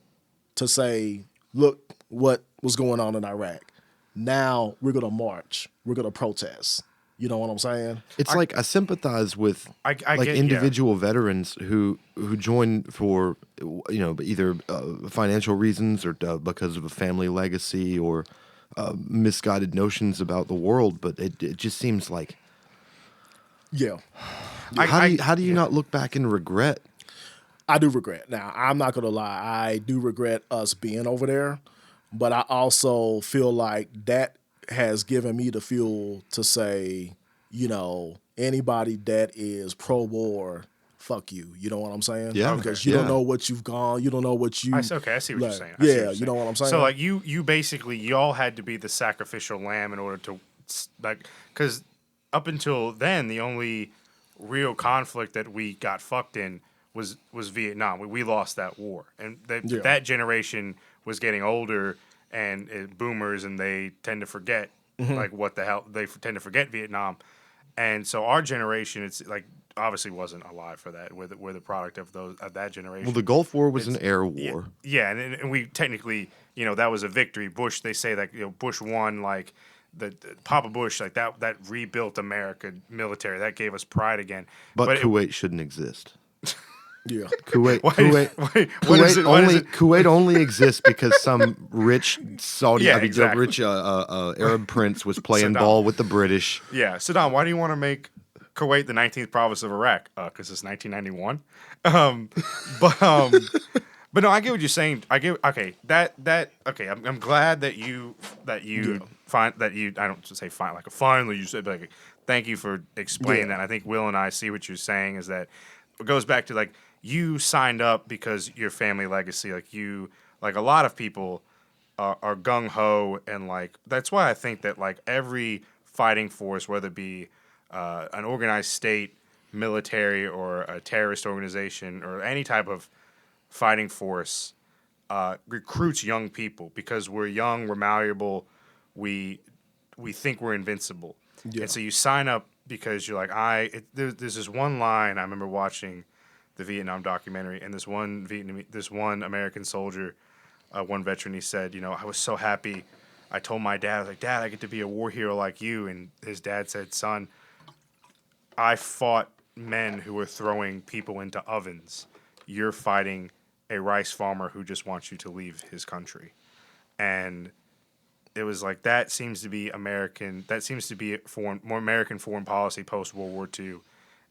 to say, look what was going on in Iraq. Now we're gonna march. We're gonna protest. You know what I'm saying? It's like I sympathize with I like get- individual veterans who join for either financial reasons or because of a family legacy or misguided notions about the world. But it just seems like Yeah. how do you not look back and regret? I do regret. Now, I'm not going to lie. I do regret us being over there, but I also feel like that has given me the fuel to say, anybody that is pro-war, fuck you. You know what I'm saying? Yeah. Because you don't know what you've gone. You don't know what you... I see what you're saying. I see what Yeah, you're you know saying. what I'm saying? So like you basically y'all had to be the sacrificial lamb in order to because up until then the only real conflict that we got fucked in was Vietnam. We lost that war, and that generation was getting older and boomers, and they tend to forget like what the hell they tend to forget Vietnam, and so our generation, it's like obviously wasn't alive for that. We're the product of that generation. Well, the Gulf War was an air war. Yeah, and we technically, that was a victory. Bush, they say that Bush won, like the Papa Bush, like that rebuilt America military. That gave us pride again. But Kuwait shouldn't exist. Yeah. Kuwait only exists because some rich Saudi, rich Arab prince was playing Saddam. ball with the British. Yeah, Saddam, why do you want to make Kuwait the 19th province of Iraq? Because it's 1991. But no, I get what you're saying. I get okay. Okay. I'm glad that you find that you. I don't say find like a finally you said like thank you for explaining Yeah. that. I think Will and I see what you're saying is that it goes back to like you signed up because your family legacy. Like you like a lot of people are gung ho and like that's why I think that like every fighting force, whether it be an organized state, military, or a terrorist organization, or any type of fighting force recruits young people because we're young, we're malleable, we think we're invincible, Yeah. and so you sign up because you're like there's this one line I remember watching the Vietnam documentary, and this one American soldier, one veteran, he said, you know, I was so happy. I told my dad, I was like, Dad, I get to be a war hero like you, and his dad said, Son, I fought men who were throwing people into ovens. You're fighting a rice farmer who just wants you to leave his country. And it was like that seems to be American. That seems to be more American foreign policy post World War II,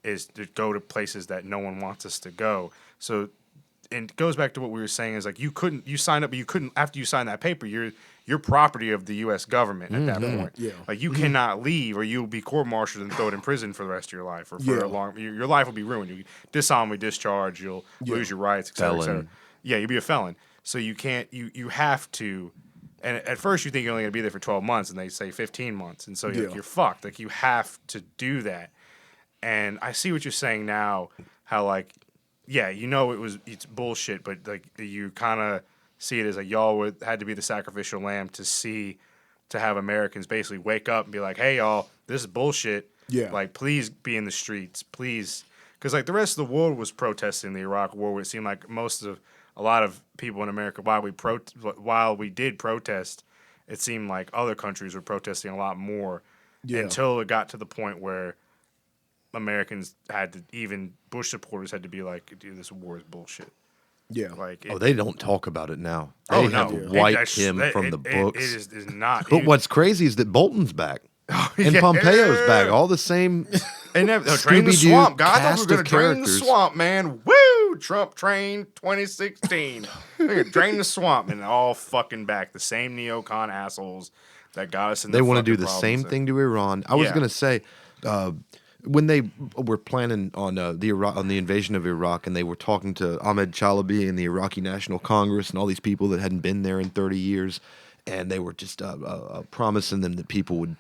is to go to places that no one wants us to go. So, and it goes back to what we were saying is like you signed up, but you couldn't after you signed that paper. You're property of the U.S. government at that point. Yeah. Like you cannot leave, or you'll be court-martialed and thrown in prison for the rest of your life, or for a long. Your life will be ruined. You dishonorably discharged. You'll lose your rights, et cetera, et cetera. Felon. Yeah, you'll be a felon. So you can't. You have to. And at first you think you're only gonna be there for 12 months, and they say 15 months, and so you're fucked. Like you have to do that. And I see what you're saying now. How like, yeah, you know it's bullshit, but like you kind of see it as like y'all had to be the sacrificial lamb to have Americans basically wake up and be like, hey y'all, this is bullshit. Yeah. Like please be in the streets, please, because like the rest of the world was protesting the Iraq War. Where it seemed like a lot of people in America while we did protest, it seemed like other countries were protesting a lot more until it got to the point where Americans even Bush supporters had to be like, dude, this war is bullshit. Yeah. Like, They don't talk about it now. They have wiped him from the books. It is not. But what's crazy is that Bolton's back. And Pompeo's back. All the same. They never drain the Scooby-Doo swamp, guys. I thought we cast were going of to drain the characters. swamp, man. Woo! Trump train 2016. We're going to drain the swamp, and they're all fucking back. The same neocon assholes that got us in They the want to fucking do the problems same there. thing to Iran. I was Yeah. going to say, when they were planning on the invasion of Iraq, and they were talking to Ahmed Chalabi and the Iraqi National Congress and all these people that hadn't been there in 30 years, and they were just promising them that people would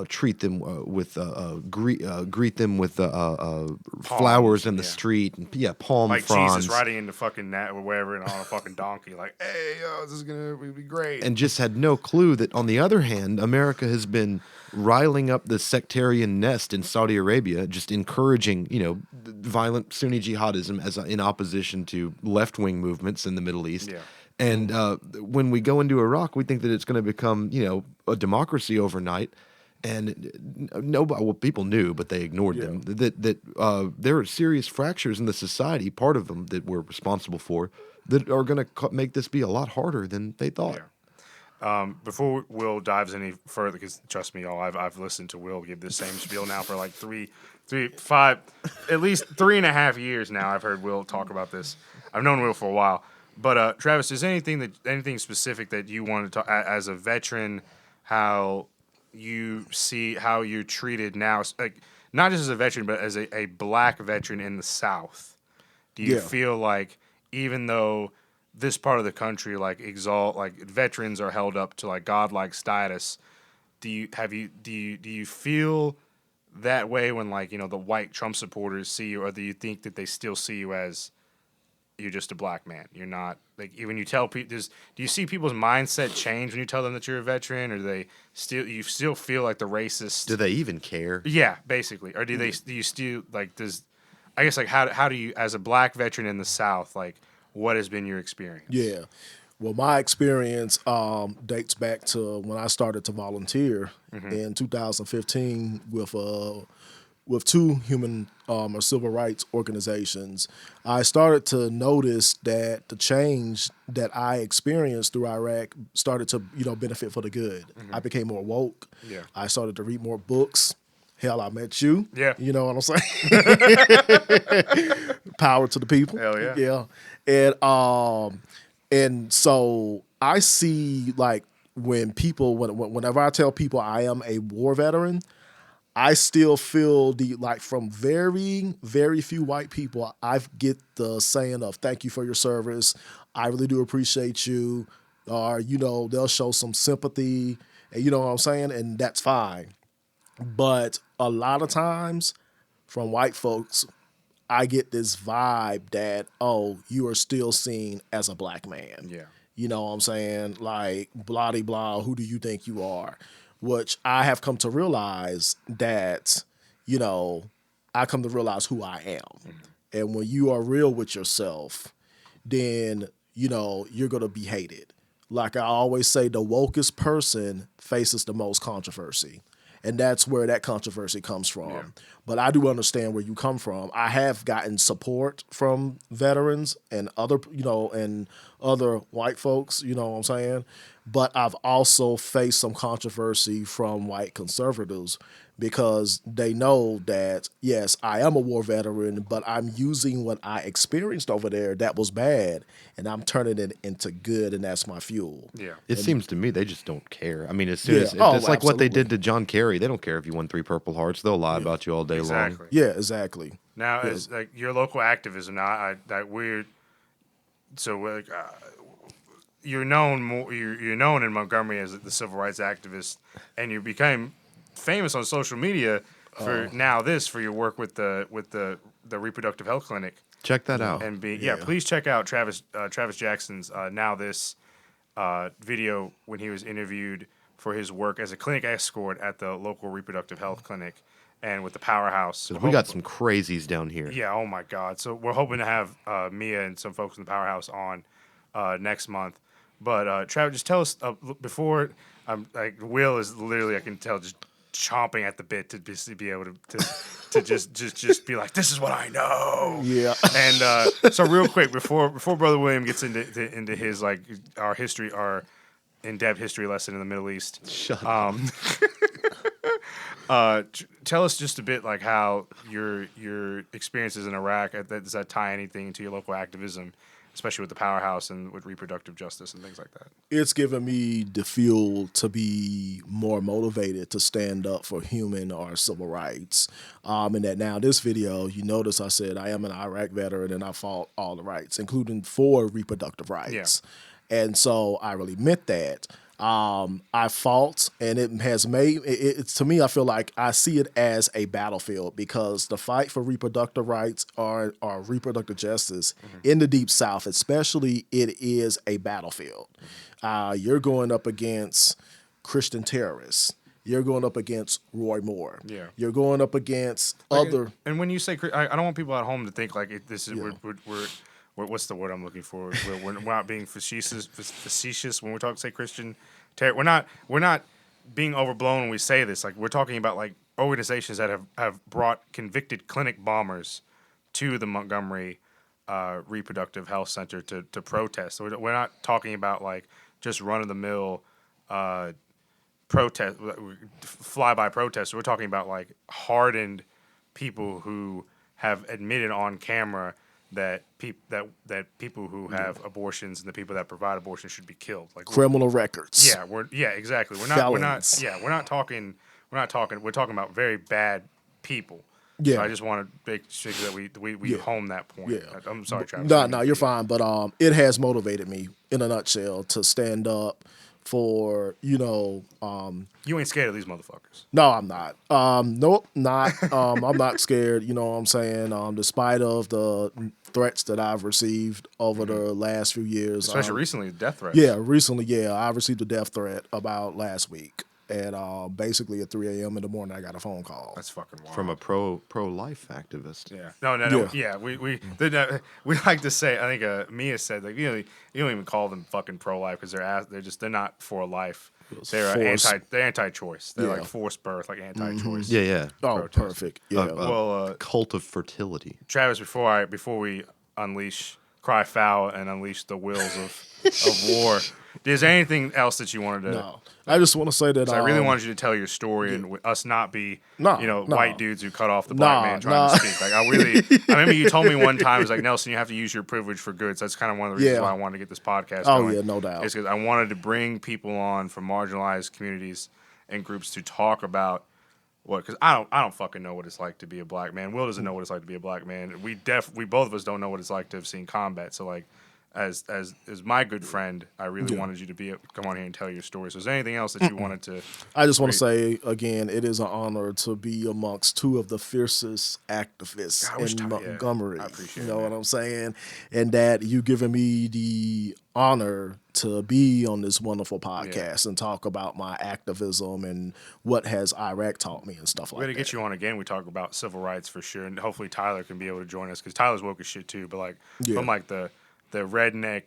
treat them greet them with flowers in the yeah. street and palm Like fronds. Jesus riding into fucking or wherever on a fucking donkey. Like, hey, yo, this is going to be great. And just had no clue that, on the other hand, America has been riling up the sectarian nest in Saudi Arabia, just encouraging, violent Sunni jihadism in opposition to left-wing movements in the Middle East. Yeah. And when we go into Iraq, we think that it's going to become, a democracy overnight. And people knew, but they ignored them. That there are serious fractures in the society, part of them that we're responsible for, that are going to make this be a lot harder than they thought. Yeah. Before Will dives any further, because trust me, y'all, I've listened to Will give this same spiel now for like at least 3.5 years now. I've heard Will talk about this. I've known Will for a while. But Travis, is anything specific that you want to talk as a veteran, how you see how you're treated now, like not just as a veteran, but as a black veteran in the South? Do you feel like even though this part of the country veterans are held up to like godlike status, do you feel that way when the white Trump supporters see you, or do you think that they still see you as you're just a black man? You're not when you tell people. Do you see people's mindset change when you tell them that you're a veteran, or do you still feel like the racist? Do they even care? Yeah, basically, or do you still how do you, as a black veteran in the South, what has been your experience? Yeah. Well, my experience dates back to when I started to volunteer in 2015 with two human or civil rights organizations. I started to notice that the change that I experienced through Iraq started to benefit for the good. I became more woke. Yeah. I started to read more books. Hell, I met you. Yeah. You know what I'm saying? Power to the people. Hell yeah. Yeah. And so I see like when people whenever I tell people I am a war veteran, I still feel like from very, very few white people, I get the saying of thank you for your service. I really do appreciate you. Or, they'll show some sympathy, and you know what I'm saying? And that's fine. But a lot of times from white folks, I get this vibe that, oh, you are still seen as a black man. Yeah. You know what I'm saying? Like, blah, de blah, who do you think you are? Which I have come to realize that, I come to realize who I am. And when you are real with yourself, then, you're going to be hated. Like I always say, the wokest person faces the most controversy. And that's where that controversy comes from. Yeah. But I do understand where you come from. I have gotten support from veterans and other white folks, you know what I'm saying? But I've also faced some controversy from white conservatives because they know that, yes, I am a war veteran, but I'm using what I experienced over there that was bad, and I'm turning it into good, and that's my fuel. Yeah. It seems to me they just don't care. I mean, as soon as it's like what they did to John Kerry. They don't care if you won 3 Purple Hearts. They'll lie about you all day long. Yeah, exactly. Now, as like your local activism, now you're known more. You're known in Montgomery as the civil rights activist, and you became famous on social media for for your work with the reproductive health clinic. Check that out. And please check out Travis Jackson's Now This video when he was interviewed for his work as a clinic escort at the local reproductive health clinic and with the Powerhouse. We got some crazies down here. Yeah, oh my God. So we're hoping to have Mia and some folks in the Powerhouse on next month. But Travis, just tell us before. Will is literally, I can tell, just chomping at the bit to be able to just be like, this is what I know. Yeah. And so real quick before Brother William gets into his our in-depth history lesson in the Middle East. Shut up. Tell us just a bit like how your experiences in Iraq does that tie anything to your local activism, especially with the Powerhouse and with reproductive justice and things like that? It's given me the fuel to be more motivated to stand up for human or civil rights. And that now this video, you notice I said I am an Iraq veteran and I fought all the rights, including for reproductive rights. Yeah. And so I really meant that. I fought, and it has made it to me. I feel like I see it as a battlefield because the fight for reproductive rights or reproductive justice in the Deep South, especially, it is a battlefield. You're going up against Christian terrorists. You're going up against Roy Moore. Yeah. You're going up against other. And when you say, I don't want people at home to think like this is we're what's the word I'm looking for? We're not being facetious when we say Christian terror. We're not being overblown when we say this. Like we're talking about like organizations that have brought convicted clinic bombers to the Montgomery Reproductive Health Center to protest. So we're not talking about like just run of the mill fly-by protesters. We're talking about like hardened people who have admitted on camera that people who have abortions and the people that provide abortions should be killed. Like criminal records. Yeah, exactly. We're talking about very bad people. Yeah. So I just want to make sure that we home that point. Yeah. I'm sorry, Travis. No, you're fine. But it has motivated me in a nutshell to stand up for, you ain't scared of these motherfuckers. No, I'm not. Nope, not. I'm not scared. You know what I'm saying? Despite of the threats that I've received over the last few years. Especially recently, death threats. Yeah, recently, I received a death threat about last week. And basically at 3 a.m. in the morning, I got a phone call. That's fucking wild. From a pro-life activist. Yeah. No. Yeah. We like to say. I think Mia said like you don't even call them fucking pro-life because they're not for life. They're anti-choice. They're like forced birth, like anti-choice. Yeah. Oh, protest. Perfect. Yeah. Cult of fertility. Travis, before we unleash cry foul and unleash the wheels of war. Is there anything else that you wanted to? No, I just want to say that I really wanted you to tell your story and us not be, No. white dudes who cut off the black man trying Nah. to speak. Like I remember you told me one time, it's like, Nelson, you have to use your privilege for good. So that's kind of one of the reasons Yeah. why I wanted to get this podcast Oh, going. yeah, no doubt. It's because I wanted to bring people on from marginalized communities and groups to talk about because I don't fucking know what it's like to be a black man. Will doesn't know what it's like to be a black man. We both of us don't know what it's like to have seen combat. So like, as my good friend, I really wanted you to come on here and tell your story. So is there anything else that you wanted to? I just want to say again, it is an honor to be amongst two of the fiercest activists God, I wish in Ty- yeah, Montgomery. I appreciate You know it, what man. I'm saying? And that you giving me the honor to be on this wonderful podcast and talk about my activism and what has Iraq taught me and stuff We're like gonna that. get you on again. We talk about civil rights for sure, and hopefully Tyler can be able to join us because Tyler's woke as shit too. But like from like the redneck,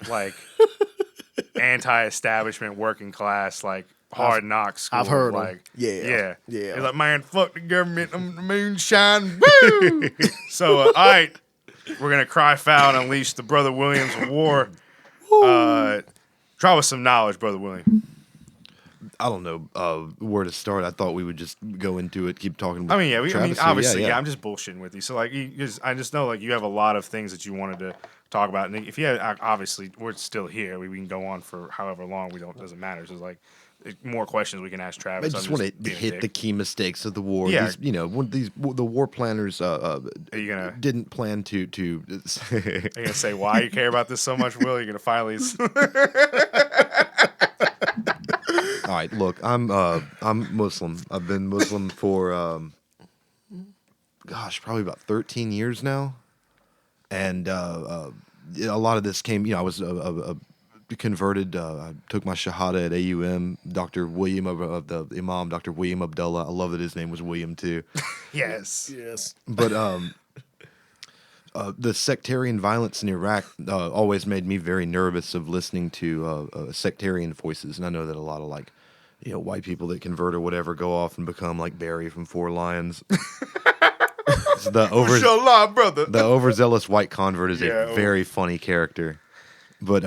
like anti-establishment, working class, like hard knocks. School, I've heard 'em. like Yeah. He's like, man, fuck the government, I'm the moonshine. Woo! So all right, we're gonna cry foul and unleash the Brother Williams War. Try with some knowledge, Brother William. I don't know where to start. I thought we would just go into it, keep talking about I mean, Travis here. obviously, yeah. I'm just bullshitting with you. So, like, I just know, like, you have a lot of things that you wanted to talk about. And if you had, obviously, we're still here. We can go on for however long. Doesn't matter. So, like, more questions we can ask I Travis. just I'm want to being a hit dick. the key mistakes of the war. Yeah. These, the war planners Are you gonna didn't plan to. are you gonna say why you care about this so much, Will? You're gonna finally. All right, look, I'm Muslim. I've been Muslim for probably about 13 years now, and a lot of this came. I was converted. I took my shahada at AUM. Dr. William of the Imam, Dr. William Abdullah. I love that his name was William too. Yes. Yes. But the sectarian violence in Iraq always made me very nervous of listening to sectarian voices, and I know that a lot of white people that convert or whatever go off and become like Barry from Four Lions. So the Inshallah, brother. overzealous white convert is Yeah, a very funny character, but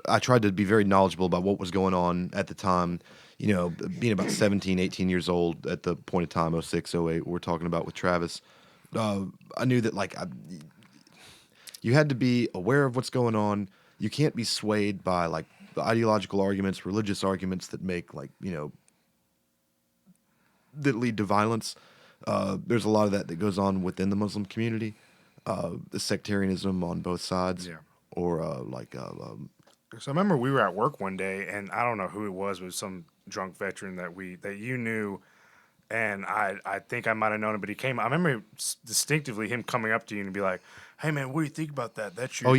I tried to be very knowledgeable about what was going on at the time. Being about 17, 18 years old at the point of time, 06, 08, we're talking about with Travis, I knew that you had to be aware of what's going on. You can't be swayed by the ideological arguments, religious arguments that make that lead to violence. There's a lot of that goes on within the Muslim community, the sectarianism on both sides, Yeah. or So I remember we were at work one day, and I don't know who it was, but it was some drunk veteran that you knew, and I think I might have known him, but he came. I remember distinctively him coming up to you and be like, "Hey man, what do you think about that? That's your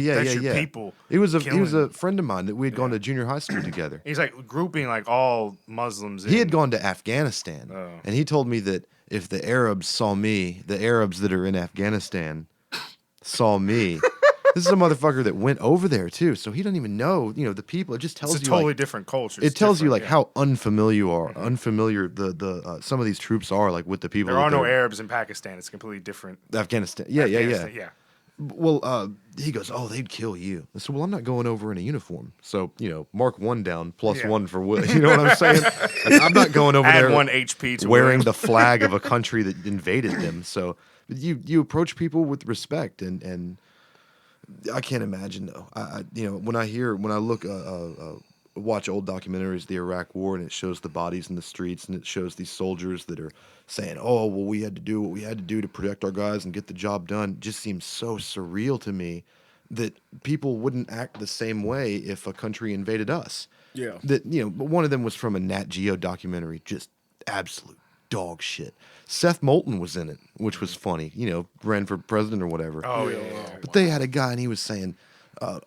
people." He was a killing." friend of mine that we had gone to junior high school together. He's like grouping like all Muslims. He had gone to Afghanistan, Oh. and he told me that if the Arabs saw me, the Arabs that are in Afghanistan saw me. This is a motherfucker that went over there too, so he doesn't even know. The people. It just tells It's a you totally different culture. it tells you different, yeah. how unfamiliar the some of these troops are with the people. There are that no they're- Arabs in Pakistan. It's completely different. Afghanistan. Yeah. Yeah. Well, he goes, "Oh, they'd kill you." I said, "Well, I'm not going over in a uniform, so mark one down, plus Yeah. one for Will." You know what I'm saying? Like, I'm not going over Add there 1 HP to wearing William. the flag of a country that invaded them. So you approach people with respect, and I can't imagine though. When I look watch old documentaries of the Iraq War, and it shows the bodies in the streets, and it shows these soldiers that are saying, "Oh, well, we had to do what we had to do to protect our guys and get the job done." It just seems so surreal to me that people wouldn't act the same way if a country invaded us. Yeah. That one of them was from a Nat Geo documentary, just absolute dog shit. Seth Moulton was in it, which was funny. Ran for president or whatever. Oh yeah. But they had a guy, and he was saying,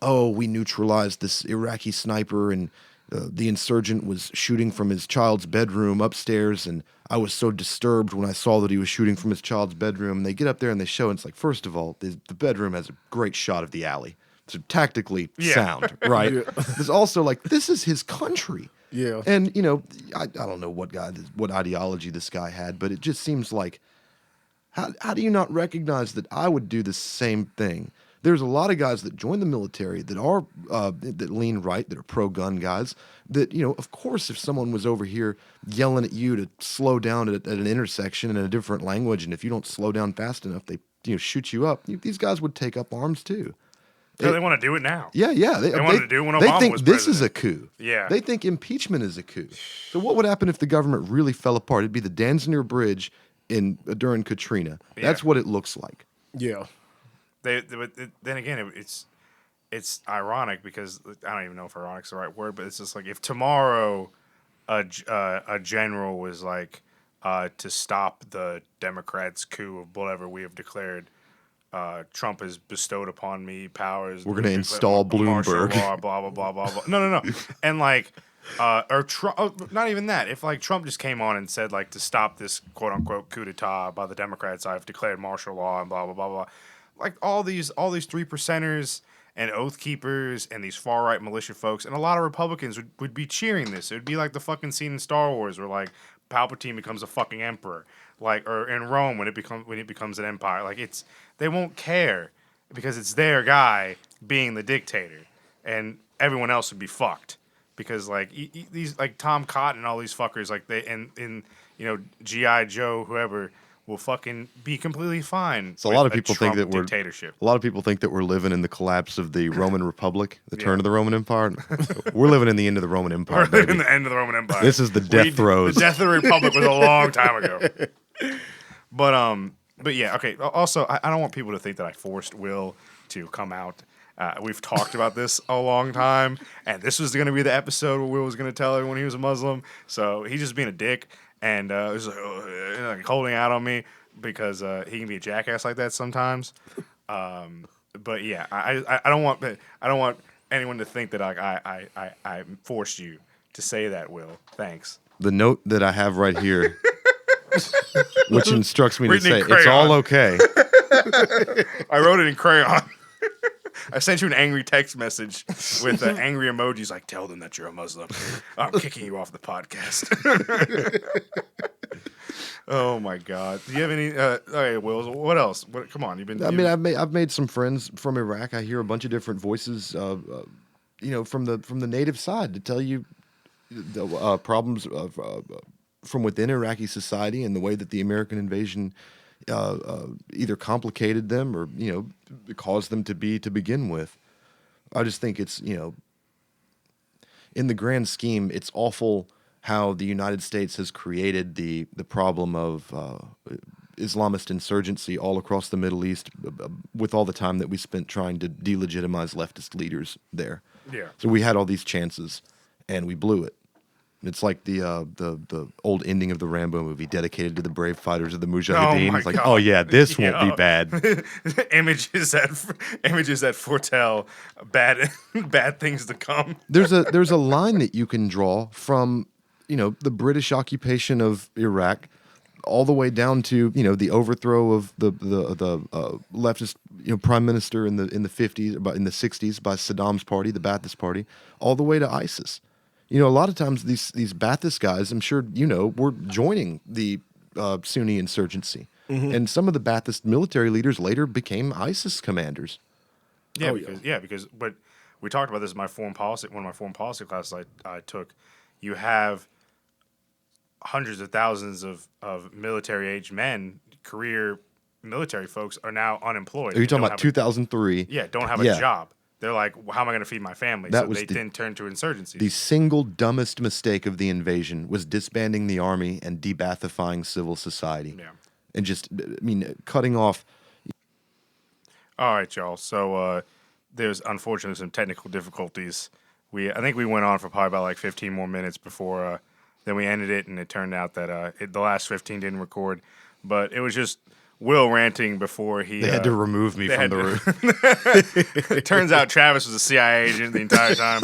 we neutralized this Iraqi sniper, and the insurgent was shooting from his child's bedroom upstairs, and I was so disturbed when I saw that he was shooting from his child's bedroom." And they get up there and they show, and it's like, first of all, the bedroom has a great shot of the alley. So tactically sound, right? Yeah. There's also this is his country. Yeah. And, I don't know what ideology this guy had, but it just seems like How do you not recognize that I would do the same thing? There's a lot of guys that join the military that are that lean right, that are pro-gun guys. That of course, if someone was over here yelling at you to slow down at an intersection in a different language, and if you don't slow down fast enough, they shoot you up. These guys would take up arms too. No, they want to do it now. Yeah. They wanted to do it when they Obama think was this is president. a coup. Yeah. They think impeachment is a coup. So what would happen if the government really fell apart? It'd be the Danziger Bridge during Katrina. That's Yeah. what it looks like. Yeah. Then again, it's ironic because I don't even know if ironic's the right word, but it's just like if tomorrow a general was like to stop the Democrats' coup of whatever we have declared. Trump has bestowed upon me powers. We're going to install martial Bloomberg. law, blah blah blah blah blah. No. And like, or Trump, not even that. If like Trump just came on and said like to stop this quote unquote coup d'état by the Democrats, I've declared martial law and blah blah blah blah. Like all these 3%ers and oath keepers and these far right militia folks and a lot of Republicans would be cheering this. It would be like the fucking scene in Star Wars where like Palpatine becomes a fucking emperor, like or in Rome when it becomes an empire. Like they won't care because it's their guy being the dictator, and everyone else would be fucked because like these like Tom Cotton and all these fuckers like they and G.I. Joe whoever will fucking be completely fine. So a lot of people Trump think that dictatorship. A lot of people think that we're living in the collapse of the Roman Republic, the turn of the Roman Empire. We're living in the end of the Roman Empire. We're Baby. in the end of the Roman Empire. This is the death throes. The death of the Republic was a long time ago. But yeah, okay. Also, I don't want people to think that I forced Will to come out. We've talked about this a long time, and this was going to be the episode where Will was going to tell everyone he was a Muslim. So he's just being a dick and was like holding out on me because he can be a jackass like that sometimes. But yeah, I don't want anyone to think that I forced you to say that, Will. Thanks. The note that I have right here, which instructs me to Written say in it's all crayon. okay. I wrote it in crayon. I sent you an angry text message with angry emojis like, tell them that you're a Muslim. I'm kicking you off the podcast. Oh, my God. Do you have any... okay, Will, what else? Come on, you've been... I've made some friends from Iraq. I hear a bunch of different voices, from the native side to tell you the problems of from within Iraqi society and the way that the American invasion either complicated them or caused them to begin with. I just think it's in the grand scheme, it's awful how the United States has created the problem of Islamist insurgency all across the Middle East with all the time that we spent trying to delegitimize leftist leaders there. Yeah. So we had all these chances and we blew it. It's like the old ending of the Rambo movie, dedicated to the brave fighters of the Mujahideen. my It's like, God. oh yeah, this won't be bad. images that foretell bad things to come. There's a line that you can draw from the British occupation of Iraq all the way down to the overthrow of the leftist prime minister in the 50s, in the 60s by Saddam's party, the Ba'athist Party, all the way to ISIS. A lot of times these Ba'athist guys, I'm sure were joining the Sunni insurgency, and some of the Ba'athist military leaders later became ISIS commanders. Yeah, because but we talked about this in one of my foreign policy classes I took. You have hundreds of thousands of military-aged men, career military folks, are now unemployed. Are you talking about 2003? Yeah, don't have a job. They're like, well, how am I going to feed my family? That so was they then turn to insurgency. The single dumbest mistake of the invasion was disbanding the army and de-Ba'athifying civil society. Yeah. And just, cutting off. All right, y'all. So there's unfortunately some technical difficulties. I think we went on for probably about like 15 more minutes before then we ended it, and it turned out that the last 15 didn't record. But it was just Will ranting before he... They had to remove me from the room. It turns out Travis was a CIA agent the entire time,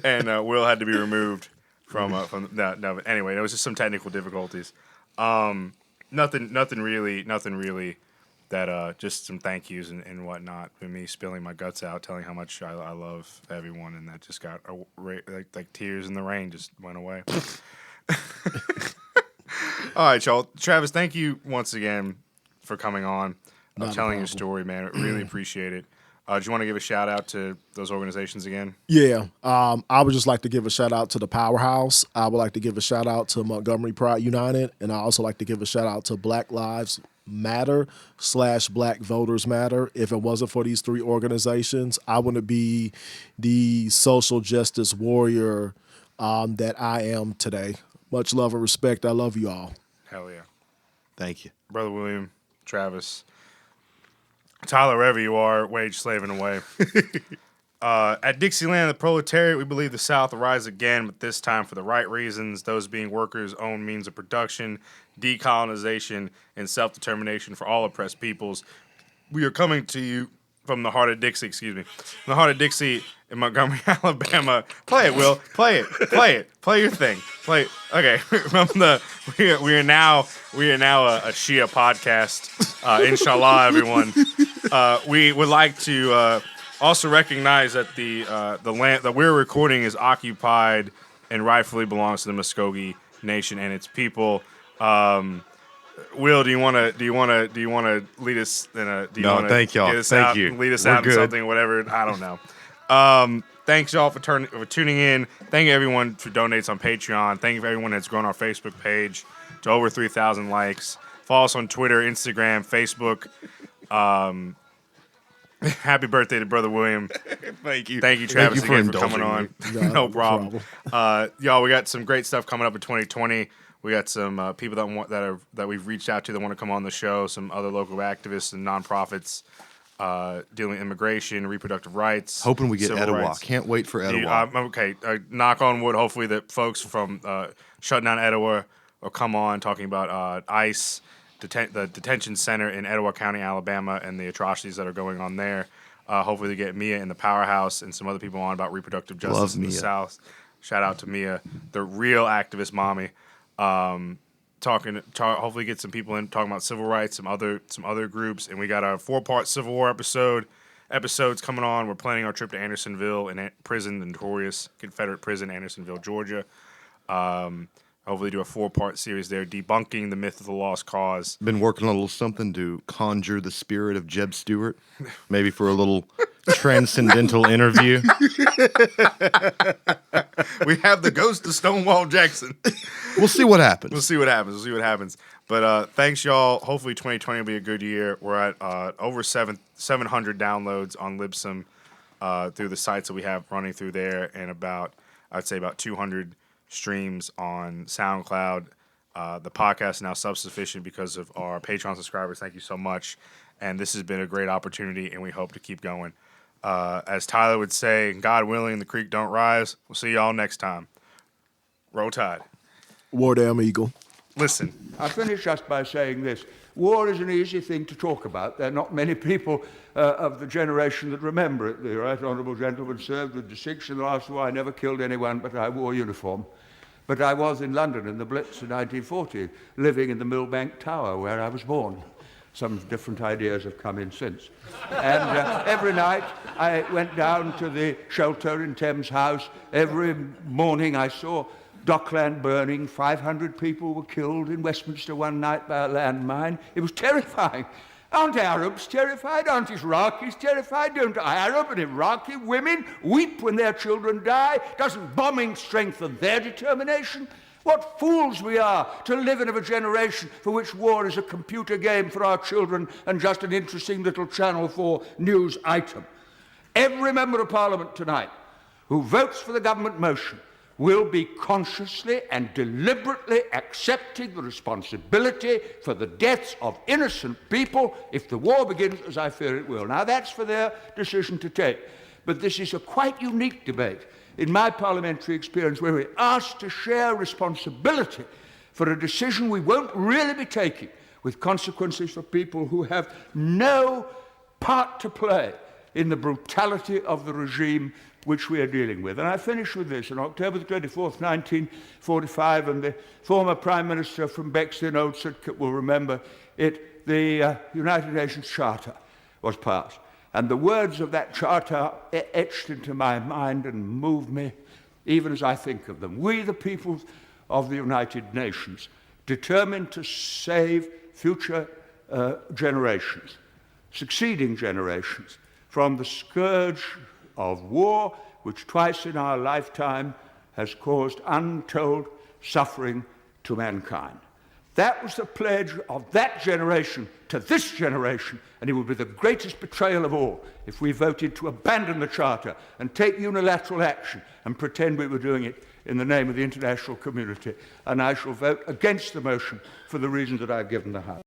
and Will had to be removed from no. But anyway, there was just some technical difficulties. Nothing really. That just some thank yous and whatnot, and me spilling my guts out, telling how much I love everyone, and that just got like tears in the rain just went away. All right, y'all. Travis, thank you once again for coming on, Not a telling your problem. story, man. I really appreciate it. Do you want to give a shout out to those organizations again? Yeah, I would just like to give a shout out to the Powerhouse. I would like to give a shout out to Montgomery Pride United, and I also like to give a shout out to Black Lives Matter / Black Voters Matter. If it wasn't for these 3 organizations, I wouldn't be the social justice warrior that I am today. Much love and respect. I love you all. Hell yeah. Thank you. Brother William, Travis, Tyler, wherever you are, wage slaving away. At Dixieland, the proletariat, we believe the South will rise again, but this time for the right reasons, those being workers' own means of production, decolonization, and self-determination for all oppressed peoples. We are coming to you from the heart of Dixie, from the heart of Dixie in Montgomery, Alabama. Play it, Will. Play it. Play your thing. Okay. We are now a Shia podcast. Inshallah, everyone. We would like to also recognize that the land that we're recording is occupied and rightfully belongs to the Muskogee Nation and its people. Will, do you want to lead us in a? Thank y'all. Thank you. Lead us We're out in good. something, whatever. I don't know. Thanks y'all for tuning in. Thank you everyone for donates on Patreon. Thank you for everyone that's grown our Facebook page to over 3,000 likes. Follow us on Twitter, Instagram, Facebook. Happy birthday to Brother William. Thank you. Thank you, Travis, Thank you for again for coming on. indulging No problem. Y'all, we got some great stuff coming up in 2020. We got some people that we've reached out to that want to come on the show. Some other local activists and nonprofits dealing with immigration, reproductive rights. Hoping we get civil Etowah. rights. Can't wait for Etowah. Okay, knock on wood. Hopefully that folks from shutting down Etowah will come on talking about ICE, the detention center in Etowah County, Alabama, and the atrocities that are going on there. Hopefully they get Mia in the Powerhouse and some other people on about reproductive justice Love in the Mia. South. Shout out to Mia, the real activist mommy. Hopefully get some people in talking about civil rights, some other groups, and we got a 4-part Civil War episodes coming on. We're planning our trip to Andersonville and prison, the notorious Confederate prison, Andersonville, Georgia. Hopefully do a 4-part series there, debunking the myth of the lost cause. Been working on a little something to conjure the spirit of Jeb Stewart, maybe for a little transcendental interview. We have the ghost of Stonewall Jackson. We'll see what happens. We'll see what happens. But thanks, y'all. Hopefully 2020 will be a good year. We're at over 700 downloads on Libsyn through the sites that we have running through there, and I'd say about 200 streams on SoundCloud. The podcast is now self-sufficient because of our Patreon subscribers. Thank you so much. And this has been a great opportunity, and we hope to keep going. As Tyler would say, God willing, the creek don't rise. We'll see y'all next time. Roll Tide. War Damn Eagle. Listen. I'll finish just by saying this. War is an easy thing to talk about. There are not many people of the generation that remember it. The right honourable gentleman served with distinction in the last war. I never killed anyone, but I wore uniform. But I was in London in the Blitz in 1940, living in the Millbank Tower where I was born. Some different ideas have come in since. And every night I went down to the shelter in Thames House. Every morning I saw Dockland burning. 500 people were killed in Westminster one night by a landmine. It was terrifying. Aren't Arabs terrified? Aren't Iraqis terrified? Don't Arab and Iraqi women weep when their children die? Doesn't bombing strengthen their determination? What fools we are to live in a generation for which war is a computer game for our children and just an interesting little Channel 4 news item. Every member of Parliament tonight who votes for the government motion will be consciously and deliberately accepting the responsibility for the deaths of innocent people if the war begins, as I fear it will. Now, that's for their decision to take. But this is a quite unique debate in my parliamentary experience where we're asked to share responsibility for a decision we won't really be taking with consequences for people who have no part to play in the brutality of the regime which we are dealing with. And I finish with this. On October the 24th, 1945, and the former Prime Minister from Bexley, Old Sidcup, will remember it, the United Nations Charter was passed. And the words of that charter etched into my mind and move me even as I think of them. We, the people of the United Nations, determined to save future generations, succeeding generations, from the scourge of war, which twice in our lifetime has caused untold suffering to mankind. That was the pledge of that generation to this generation, and it would be the greatest betrayal of all if we voted to abandon the Charter and take unilateral action and pretend we were doing it in the name of the international community. And I shall vote against the motion for the reasons that I've given the House.